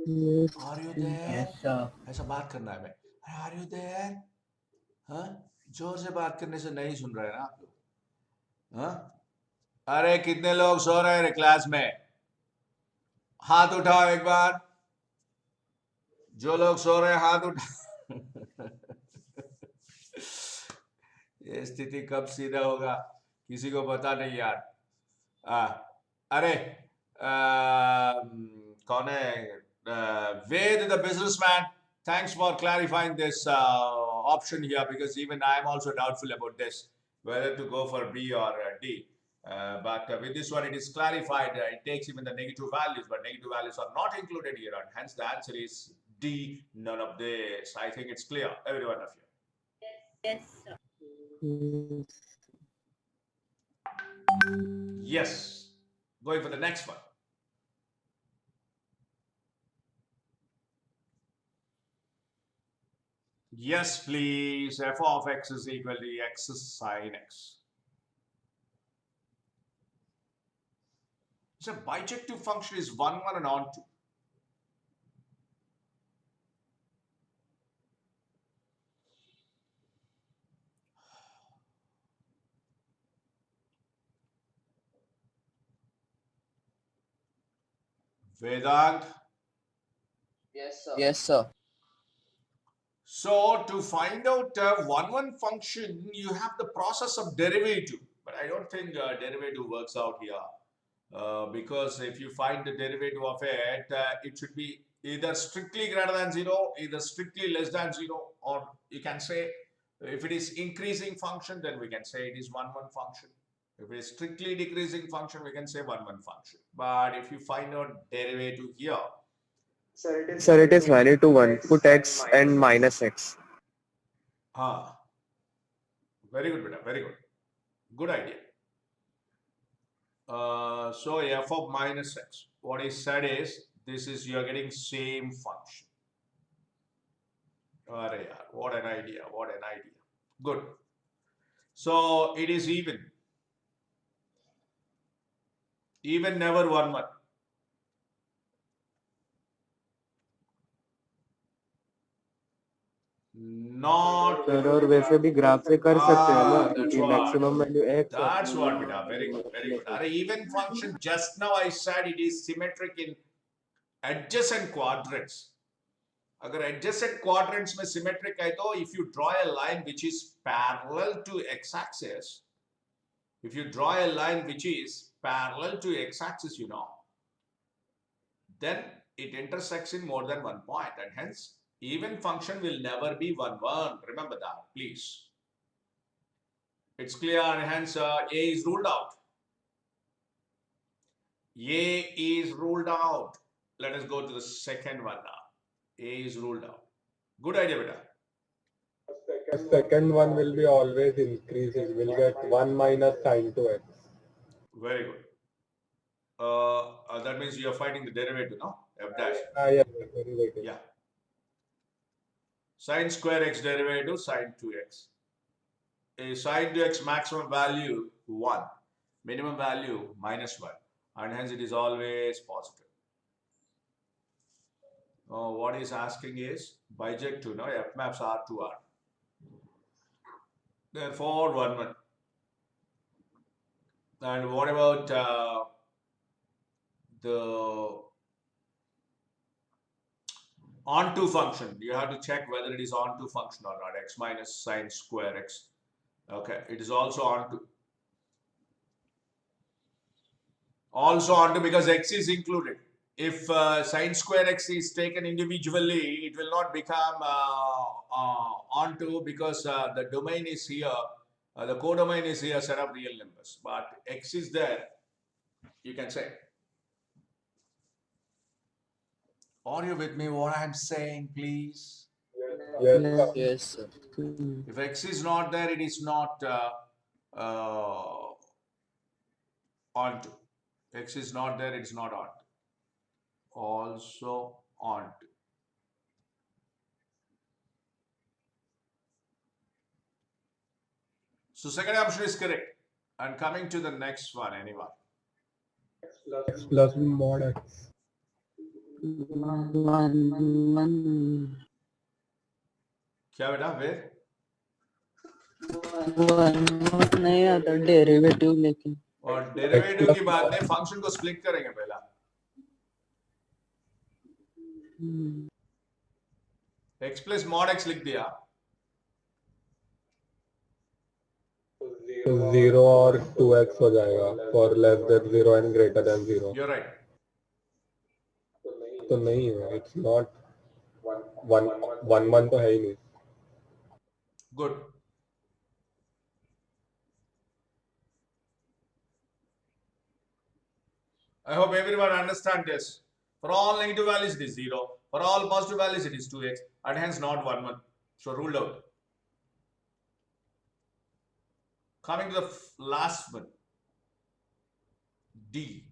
Yes. Are you there? Yes, sir. ऐसा बात करना है मैं. Are you there? हाँ, जोर से बात करने से नहीं सुन रहे हैं ना आप लोग? हाँ, अरे कितने लोग सो रहे हैं क्लास में? हाथ उठाओ एक बार. जो लोग सो रहे हैं हाथ उठाओ. ये स्थिति कब सीधा होगा किसी को पता नहीं यार. अरे कौन है? Ved the businessman, thanks for clarifying this option here, because even I am also doubtful about this, whether to go for B or D. But with this one, it is clarified. It takes even the negative values, but negative values are not included here, and hence the answer is D, none of this. I think it's clear, every one of you. Yes, sir. Yes. Going for the next one. Yes, please. F of x is equal to x sine x. So bijective function is 1, 1 and on 2. Vedant. Yes, sir. Yes, sir. So to find out 1, 1 function, you have the process of derivative. But I don't think derivative works out here. Because if you find the derivative of it, it should be either strictly greater than 0, either strictly less than 0, or you can say if it is increasing function, then we can say it is 1, 1 function. If it's strictly decreasing function, we can say 1 1 function. But if you find out derivative here, Sir, it is value to 1. Put x and minus x. very good, beta, very good. Good idea. So f of minus x, what is said is, this is, you are getting same function. What an idea, what an idea. Good. So it is even. Even never 1 1. Not. Sir और वैसे भी graph से कर सकते हैं ना, That's क्योंकि what. Maximum value x और That's what, minimum beta. Very good, very good. value Are even function, just now I said it is symmetric in adjacent quadrants. अगर adjacent quadrants में symmetric है तो, if you draw a line which is parallel to x-axis, if you draw a line which is parallel to x-axis, you know, then it intersects in more than one point, and hence even function will never be 1 1. Remember that, please. It's clear, and hence A is ruled out. A is ruled out. Let us go to the second one now. A is ruled out. Good idea, beta. The second one will be always increasing. We'll get 1 minus sine 2x. Very good. That means you are finding the derivative, no? F dash. Yeah, derivative. Yeah. Sine square x derivative, sine 2x. Sine 2x maximum value 1. Minimum value minus 1. And hence it is always positive. What is asking is biject, no? F maps R to R. Therefore, 1 1. And what about the onto function? You have to check whether it is onto function or not. X minus sine square x. Okay, it is also onto. Also onto because x is included. If sine square x is taken individually, it will not become onto, because the domain is here, the codomain is here, set of real numbers. But x is there, you can say. Are you with me what I'm saying, please? Yes, Yes, yes, sir. If x is not there, it is not onto. X is not there, it's not onto. Also onto. So second option is correct. And coming to the next one, anyone? x plus mod x. 1 1 क्या बेटा? Where? 1 नहीं आता derivative, लेकिन और derivative की बात नहीं, function को स्प्लिट करेंगे पहला. x plus mod x लिख दिया. तो 0 और 2x हो जाएगा for less than 0 and greater than 0. You're right. तो नहीं है, it's not 1 1 तो है ही नहीं. Good. I hope everyone understand this. For all negative values it is 0. For all positive values it is 2x, and hence not 1 1. So ruled out. Coming to the last one, D.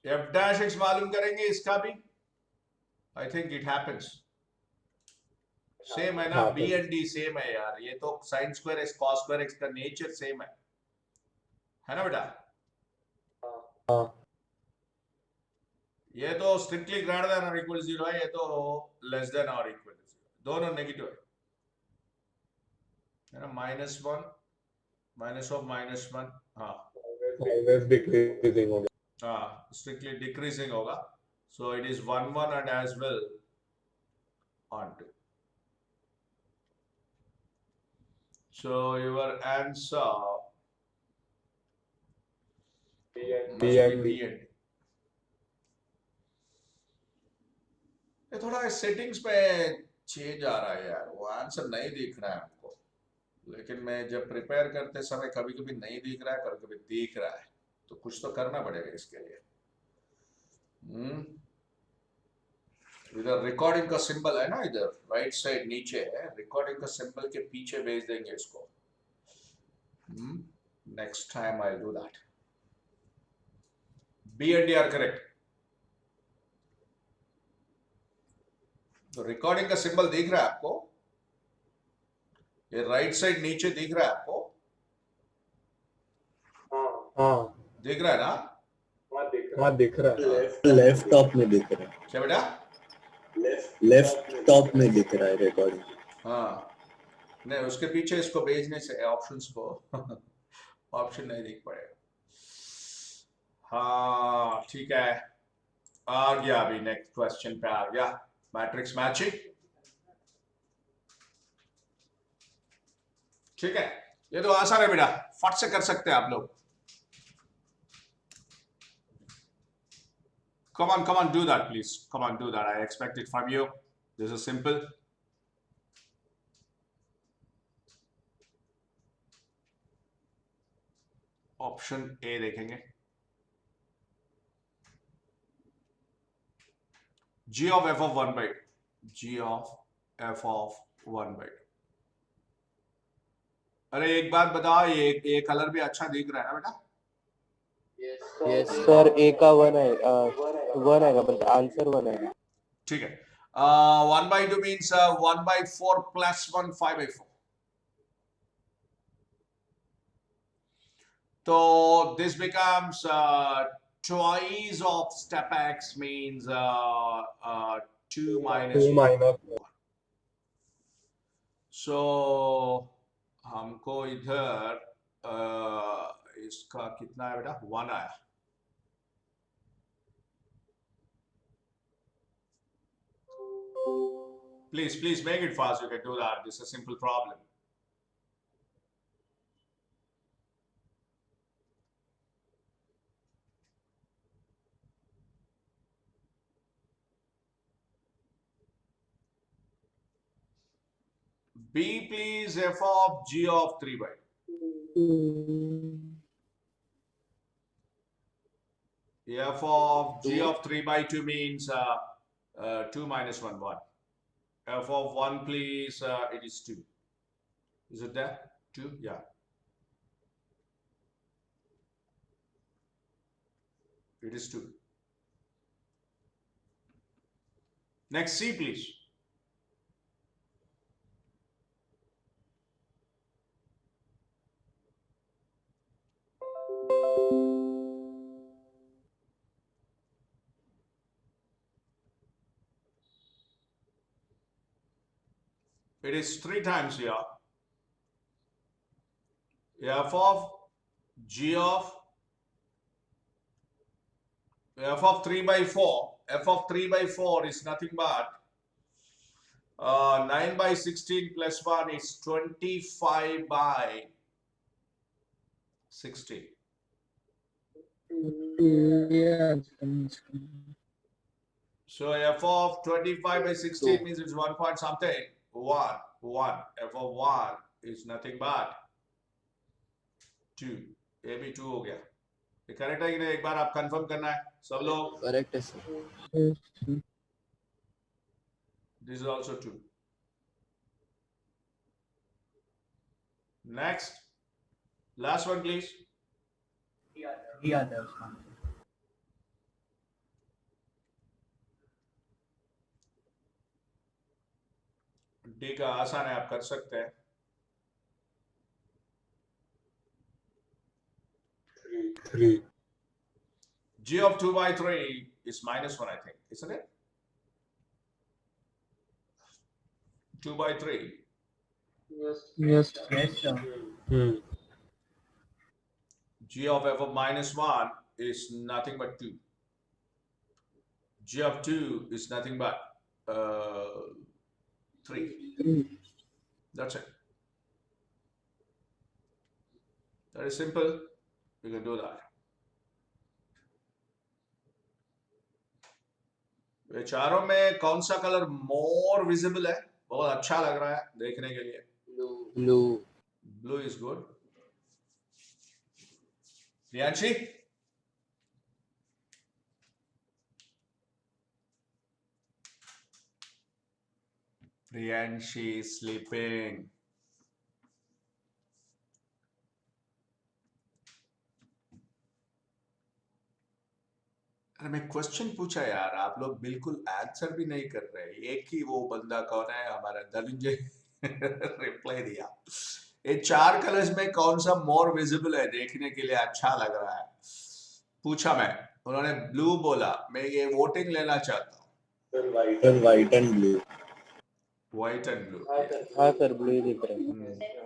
F dash x मालूम करेंगे इसका भी. I think it happens. Same है ना, B and D same है यार. ये तो sin square x cos square x का नेचर सेम है ना बेटा? हाँ. ये तो strictly greater than or equal to 0 है, ये तो less than or equal to 0. दोनों नेगेटिव है ना. -1 minus of -1. हाँ. Always decreasing होगा. Strictly decreasing होगा. So it is 1 1 and as well onto. So your answer B and D. ये थोड़ा सेटिंग्स पे चेंज आ रहा है यार, वो आंसर नहीं दिख रहा है हमको, लेकिन मैं जब प्रिपेयर करते समय कभी कभी नहीं दिख रहा है, कभी कभी दिख रहा है, तो कुछ तो करना पड़ेगा इसके लिए। इधर रिकॉर्डिंग का सिंबल है ना, इधर राइट साइड नीचे है, रिकॉर्डिंग का सिंबल के पीछे भेज देंगे इसको। Next time I do that. B and D are correct. तो रिकॉर्डिंग का सिंबल दिख रहा है आपको, ये राइट साइड नीचे दिख रहा है आपको? हाँ दिख रहा है ना? हाँ दिख रहा है। लेफ्ट टॉप में दिख रहा है, क्या बेटा? लेफ्ट टॉप में दिख रहा है रिकॉर्डिंग। हाँ, नहीं उसके पीछे इसको भेजने से ऑप्शंस को ऑप्शन नहीं दिख पड़ेगा। हाँ ठीक है, आ गया, अभी नेक्स्ट क्वेश्चन पे आ गया, मैट्रिक्स मैचिंग। ठीक है, ये तो आसान है बेटा, फट से कर सकते हैं आप लोग। come on do that please, come on do that, I expect it from you, this is simple। Option A देखेंगे, g of f of 1 by 2, g of f of 1 by 2। अरे एक बात बताओ, ये कलर भी अच्छा दिख रहा है ना बेटा? यस सर, ए का 1 है, 1 आएगा, मतलब आंसर 1 है। ठीक है, 1 by 2 means 1 by 4 plus 1 5 by 4। So this becomes twice of step x means 2 minus 2 1। minus So हमको इधर इसका कितना है बेटा? 1 आया। Please make it fast, you can do that, this is a simple problem। B please, f of g of 3 by 2। f of g of 3 by 2 means 2 minus 1 1। f of 1 please, it is 2, is it there? 2, yeah, it is 2। Next, C please। It is 3 times here, f of g of f of 3 by 4, f of 3 by 4 is nothing but 9 by 16 plus 1 is 25 by 16। So f of 25 by 16 means it's 1 point something, 1 1, f of 1 is nothing but 2, ये भी 2 हो गया। ये correct है कि नहीं, एक बार आप कंफर्म करना है सब लोग। करेक्ट है sir. This is also 2। Next, last one please। D का आसान है, आप कर सकते हैं। 3 g of 2 by 3 is minus 1, I think, isn't it? 2 by 3, Yes. g of f of minus 1 is nothing but 2, g of 2 is nothing but 3, that's it, very simple, you can do that। ये चारों में कौन सा colour more visible है? बहुत अच्छा लग रहा है देखने के लिए. Blue Blue is good. Priyanshi? Priyanshi is sleeping. अरे मैं क्वेश्चन पूछा यार, आप लोग बिल्कुल आंसर भी नहीं कर रहे. एक ही वो बंदा कौन है हमारा धनंजय रिप्लाई दिया. ये 4 कलर्स में कौन सा मोर विजिबल है देखने के लिए अच्छा लग रहा है पूछा मैं. उन्होंने ब्लू बोला. मैं ये वोटिंग लेना चाहता हूँ. White and blue. White and blue. हाँ सर ब्लू ही दिख रहा है.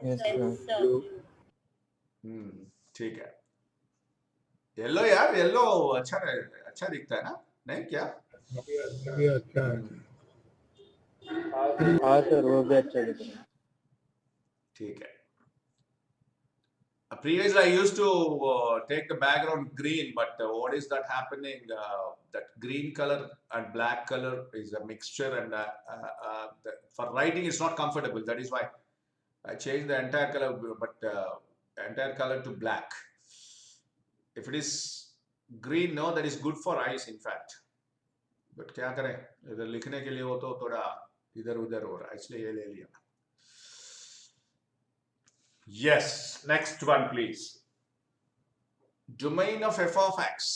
Yes, Yes, sir. sir. ठीक है. येलो यार, येलो अच्छा दिखता है ना, नहीं क्या? ये अच्छा है. हाँ सर वो भी अच्छा दिख रहा है. ठीक है. Previously, I used to take the background green, but what is that happening? That green color and black color is a mixture, and for writing, it's not comfortable. That is why I changed the entire color, but entire color to black. If it is green, no, that is good for eyes, in fact. But क्या करें? इधर लिखने के लिए वो तो थोड़ा इधर उधर हो रहा है, इसलिए ये ले लिया. Yes, next one please. Domain of f of x.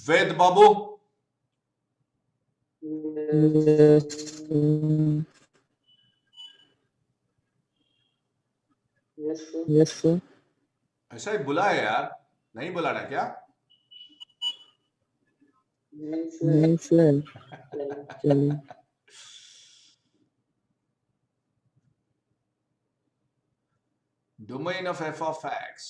Ved Babu. Yes sir. ऐसा ही बुला है यार, नहीं बुलाना क्या? नहीं सर. चलिए. Domain of f of x.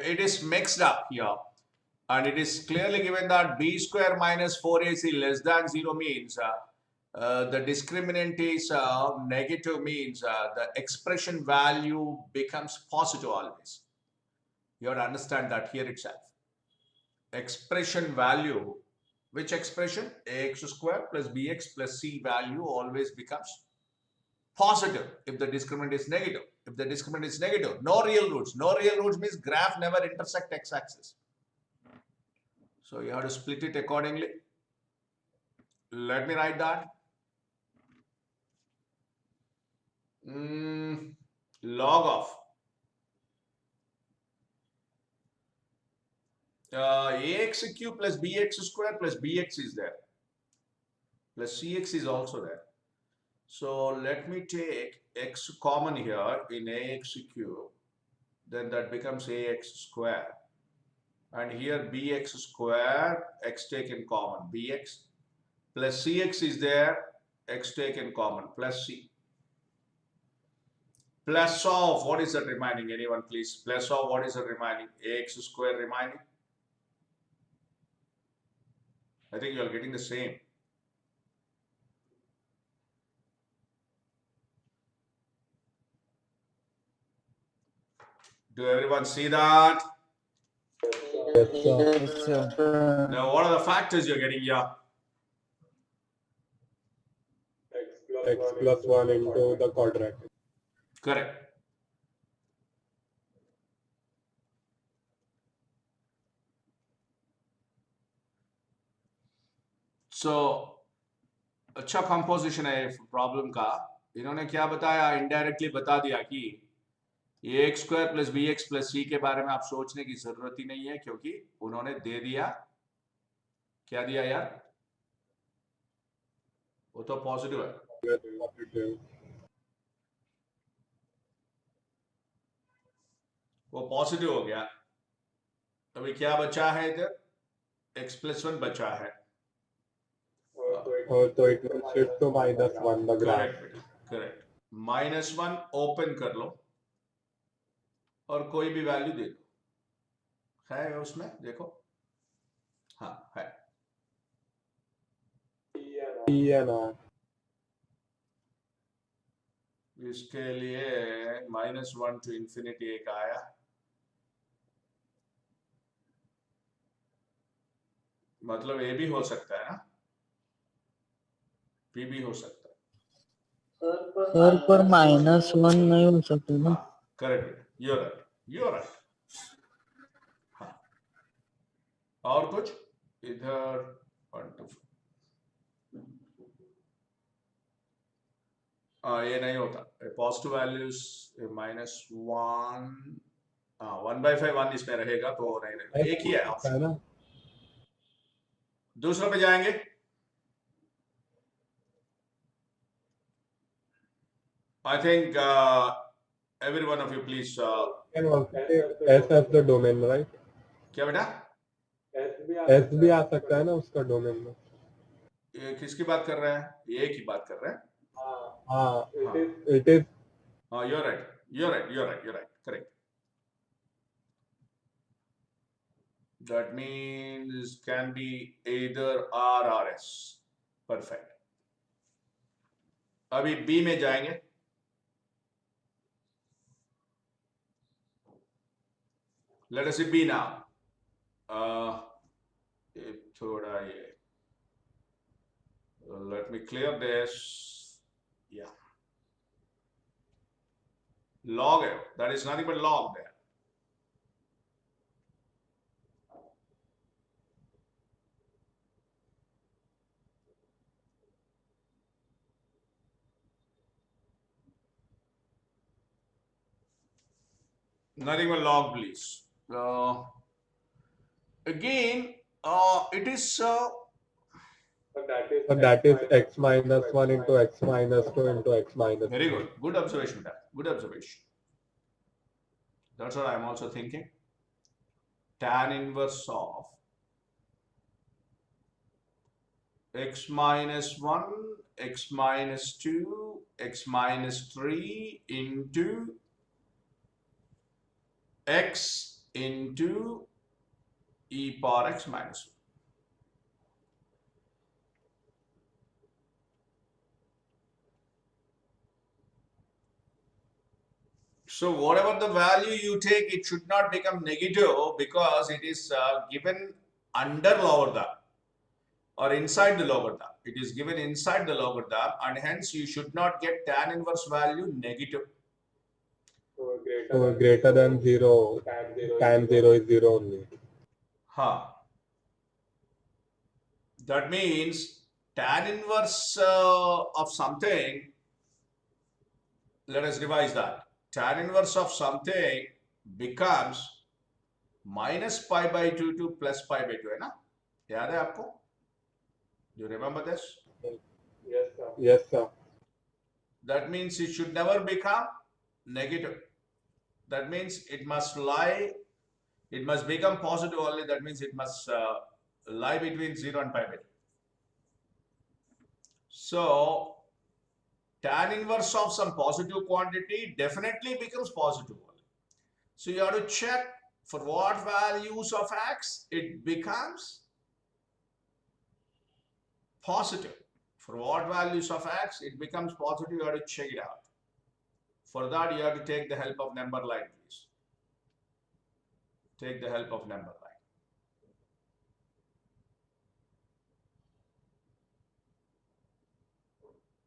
It is mixed up here, and it is clearly given that b square minus 4ac less than 0 means the discriminant is negative, means the expression value becomes positive always. You have to understand that here itself. Expression value, which expression? Ax square plus bx plus c value always becomes positive if the discriminant is negative. If the discriminant is negative, no real roots. No real roots means graph never intersect x-axis. So you have to split it accordingly. Let me write that. Log of ax cube plus bx square plus bx is there. Plus cx is also there. So let me take x common here in ax cube. Then that becomes ax square. And here bx square, x taken common, bx plus cx is there, x taken common, plus c. Plus of, what is that remaining? Anyone please? Plus of, what is that remaining? Ax square remaining. I think you are getting the same. Do everyone see that? Yes, sir. Yes, sir. Now, what are the factors you're getting here? X plus 1 into the quadratic. Correct. So, अच्छा composition है problem का. इन्होंने क्या बताया? Indirectly बता दिया कि A X square plus B X plus C के बारे में आप सोचने की जरूरत ही नहीं है, क्योंकि उन्होंने दे दिया. क्या दिया यार? वो तो पॉजिटिव है. वो पॉजिटिव हो गया. अभी क्या बचा है इधर? x प्लस 1 बचा है. तो it will shift to -1 the graph. Correct. -1 open कर लो और कोई भी वैल्यू दे दो. है उसमें, देखो. हाँ है. इसके लिए -1 to infinity एक आया, मतलब ए भी हो सकता है ना, पी भी हो सकता है। सर पर -1 नहीं हो सकता ना। Correct, you right, you right. हाँ, और कुछ इधर 1 to 4, ये नहीं होता, पॉजिटिव वैल्यूज -1, 1/5 1 इसमें रहेगा तो नहीं रहेगा, एक ही है ऑप्शन। ना दूसरे पे जाएंगे। I think every one of you please can also take S as the domain, right? क्या बेटा, S भी आ सकता है ना उसका डोमेन में। ये किसकी बात कर रहे हैं, ये की बात कर रहे हैं। हाँ, it is you're right, you're right, you're right, you're right, correct. That means can be either R or S. Perfect. अभी B में जाएंगे। Let us see B now. थोड़ा ये, let me clear this. Yeah. Log है, that is nothing but log there. Nothing but log, please. Again, it is so that is x minus 1 into x minus 2 into x minus very 3. good. Good observation, Dad. Good observation. That's what I'm also thinking. Tan inverse of x minus 1, x minus 2, x minus 3 into x into e power x minus 1. So whatever the value you take, it should not become negative because it is given under logarithm or inside the logarithm. It is given inside the logarithm, and hence you should not get tan inverse value negative. So greater than 0, tan 0 is 0 only. That means tan inverse of something, let us revise that. Tan inverse of something becomes minus pi by 2 to plus pi by 2, है ना? याद है आपको? Do you remember this? Yes, sir. That means it should never become negative. That means it must lie, it must become positive only. That means it must lie between 0 and pi by 2. So tan inverse of some positive quantity definitely becomes positive only. So you have to check for what values of x it becomes positive. For what values of x it becomes positive, you have to check it out. For that, you have to take the help of number line, please. Take the help of number line.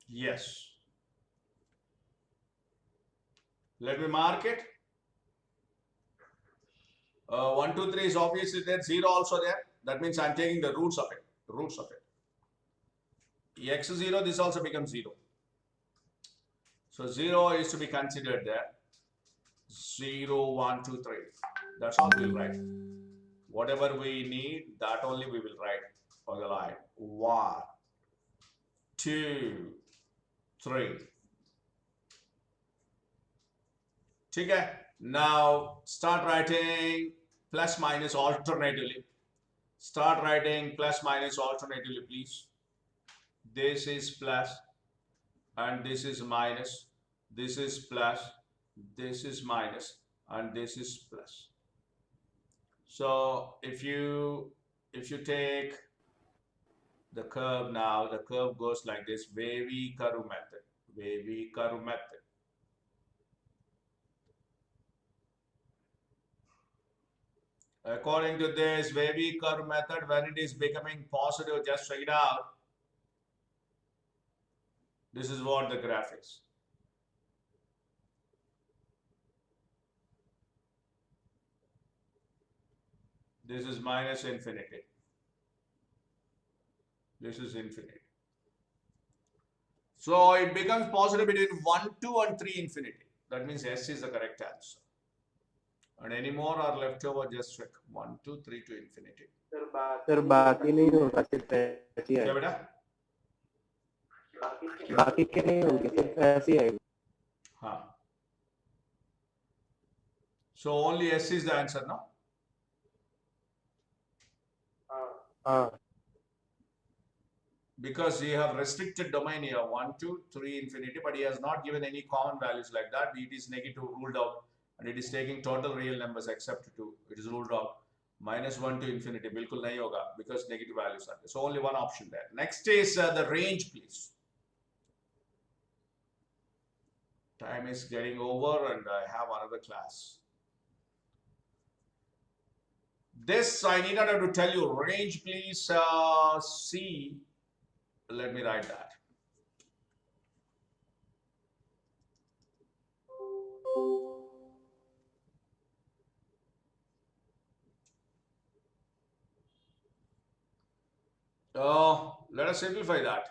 Yes. Let me mark it. 1, 2, 3 is obviously there. 0 also there. That means I'm taking the roots of it. Roots of it. X is 0, this also becomes 0. So 0 is to be considered there. 0, 1, 2, 3. That's all we'll write. Whatever we need, that only we will write on the line. 1, 2, 3. Okay. Now start writing plus minus alternatively. Start writing plus minus alternatively, please. This is plus and this is minus. This is plus, this is minus, and this is plus. So if you take the curve now, the curve goes like this, wavy curve method, wavy curve method. According to this wavy curve method, when it is becoming positive, just check it out. This is what the graph is. This is minus infinity. This is infinity. So it becomes positive between 1, 2 and 3 infinity. That means S is the correct answer. And any more are left over, just check. 1, 2, 3 to infinity. Sir बाकी नहीं होगा, सिर्फ ऐसे ही क्या आएगा. बेटा? बाकी के नहीं होंगे, सिर्फ ऐसे ही आएगा. हाँ. So only S is the answer now. हाँ. Because you have restricted domain here 1, 2, 3 infinity, but he has not given any common values like that. It is negative ruled out, and it is taking total real numbers except 2. It is ruled out. Minus 1 to infinity bilkul nahi hoga because negative values are there. So only one option there. Next is the range, please. Time is getting over and I have another class. This I need not have to tell you. Range, please see. Let me write that. Let us simplify that.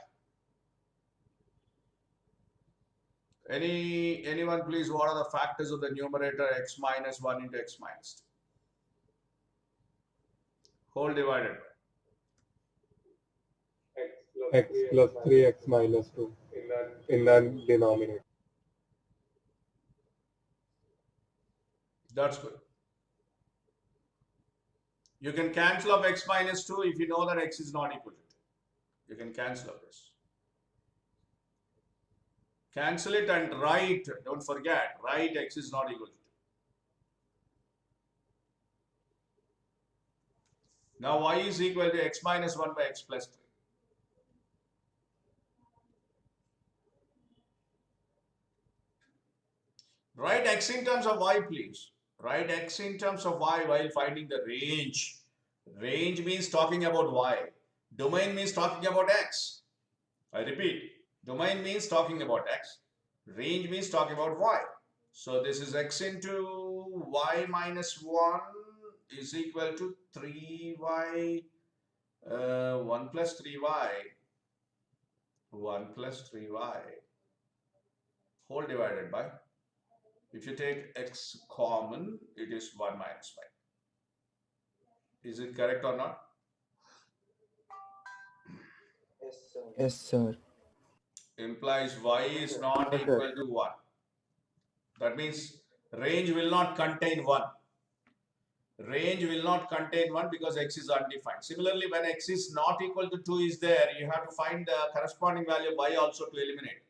Anyone please, what are the factors of the numerator x minus 1 into x minus 2? Whole divided by x plus 3x minus 2 in the denominator. That's good. You can cancel off x minus 2 if you know that x is not equal to 2. You can cancel off this. Cancel it and write, don't forget, write x is not equal to 2. Now y is equal to x minus 1 by x plus 3. Write x in terms of y, please. Write x in terms of y while finding the range. Range means talking about y. Domain means talking about x. I repeat, domain means talking about x. Range means talking about y. So this is x into y minus 1 is equal to 3y, 1 plus 3y, 1 plus 3y, whole divided by, if you take x common, it is 1 minus y. Is it correct or not? Yes, sir. Implies y is not Yes, equal sir. to 1. That means range will not contain 1. Range will not contain 1 because x is undefined. Similarly, when x is not equal to 2 is there, you have to find the corresponding value of y also to eliminate.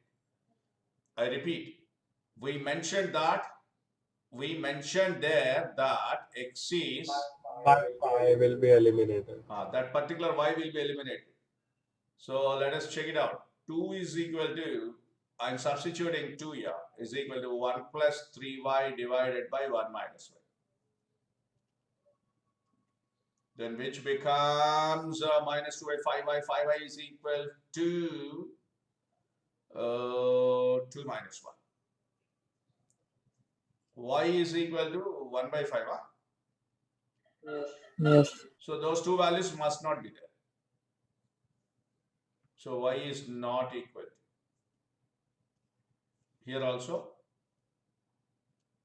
I repeat, we mentioned there that x is Y will be eliminated. that particular y will be eliminated. So let us check it out. 2 is equal to, I'm substituting 2 here, is equal to 1 plus 3y divided by 1 minus y. Then which becomes minus 2y, 5y. 5y is equal to 2 minus 1. Y is equal to 1 by 5. Huh? Yes. So those two values must not be there. So y is not equal to. Here also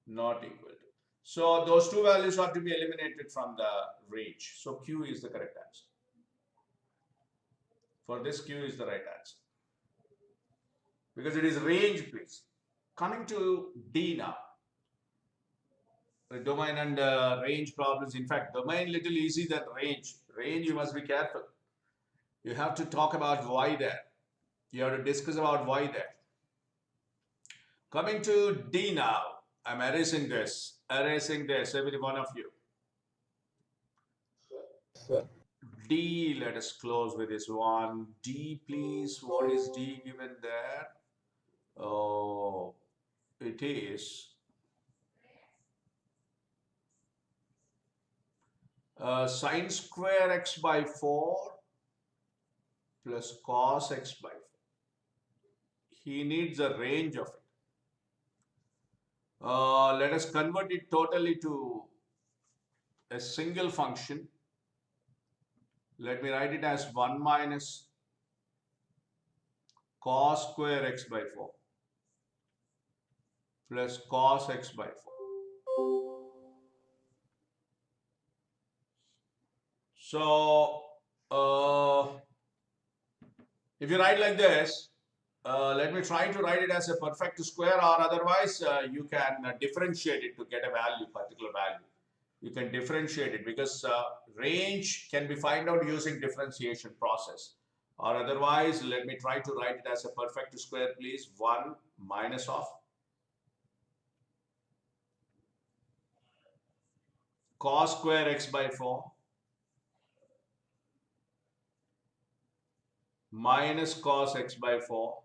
not equal to. So those two values are to be eliminated from the range. So Q is the correct answer. For this, Q is the right answer. Because it is range, please. Coming to D now. The domain and range problems. In fact, domain little easy than range. Range, you must be careful. You have to talk about y there. You have to discuss about y there. Coming to D now. I'm erasing this, every one of you. Sir. D, let us close with this one. D, please. What is D given there? Oh, it is Sine square x by 4 plus cos x by 4. He needs a range of it. Let us convert it totally to a single function. Let me write it as 1 minus cos square x by 4 plus cos x by 4. So, if you write like this, let me try to write it as a perfect square, or otherwise you can differentiate it to get a value, particular value. You can differentiate it because range can be found out using differentiation process. Or otherwise, let me try to write it as a perfect square, please. 1 minus of cos square x by 4 minus cos x by 4.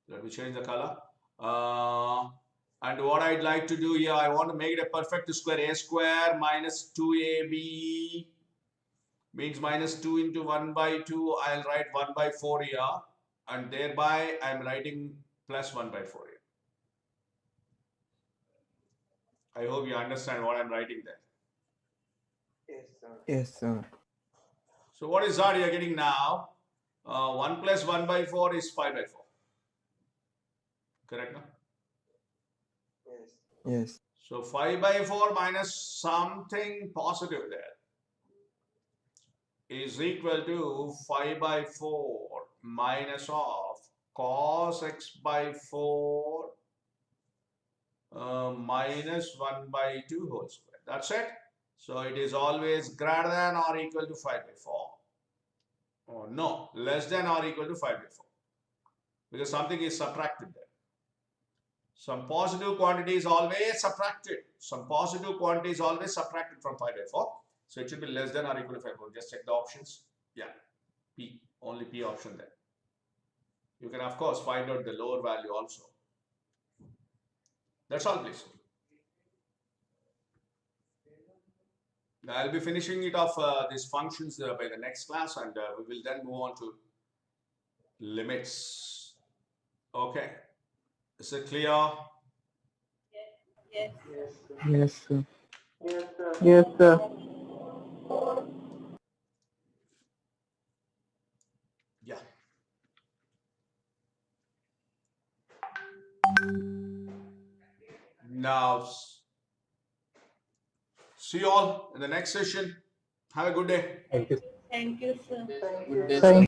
Let me change the color. And what I'd like to do here, I want to make it a perfect square. A square minus 2ab means minus 2 into 1 by 2. I'll write 1 by 4 here. And thereby, I'm writing plus 1 by 4 here. I hope you understand what I'm writing there. Yes, sir. So what is that you're getting now? 1 plus 1 by 4 is 5 by 4. Correct, no? Yes. So 5 by 4 minus something positive there is equal to 5 by 4 minus of cos x by 4 minus 1 by 2 whole square. That's it. So it is always greater than or equal to 5 by 4. Or no, less than or equal to 5 by 4. Because something is subtracted there. Some positive quantity is always subtracted. Some positive quantity is always subtracted from 5 by 4. So it should be less than or equal to 5 by 4. Just check the options. Yeah, P. Only P option there. You can, of course, find out the lower value also. That's all, please. I'll be finishing it off these functions by the next class, and we will then move on to limits. Okay. Is it clear? Yes. Yes, sir. Yes, sir. Yeah. Now, see you all in the next session. Have a good day. Thank you. Thank you, sir. Good day, Thank sir.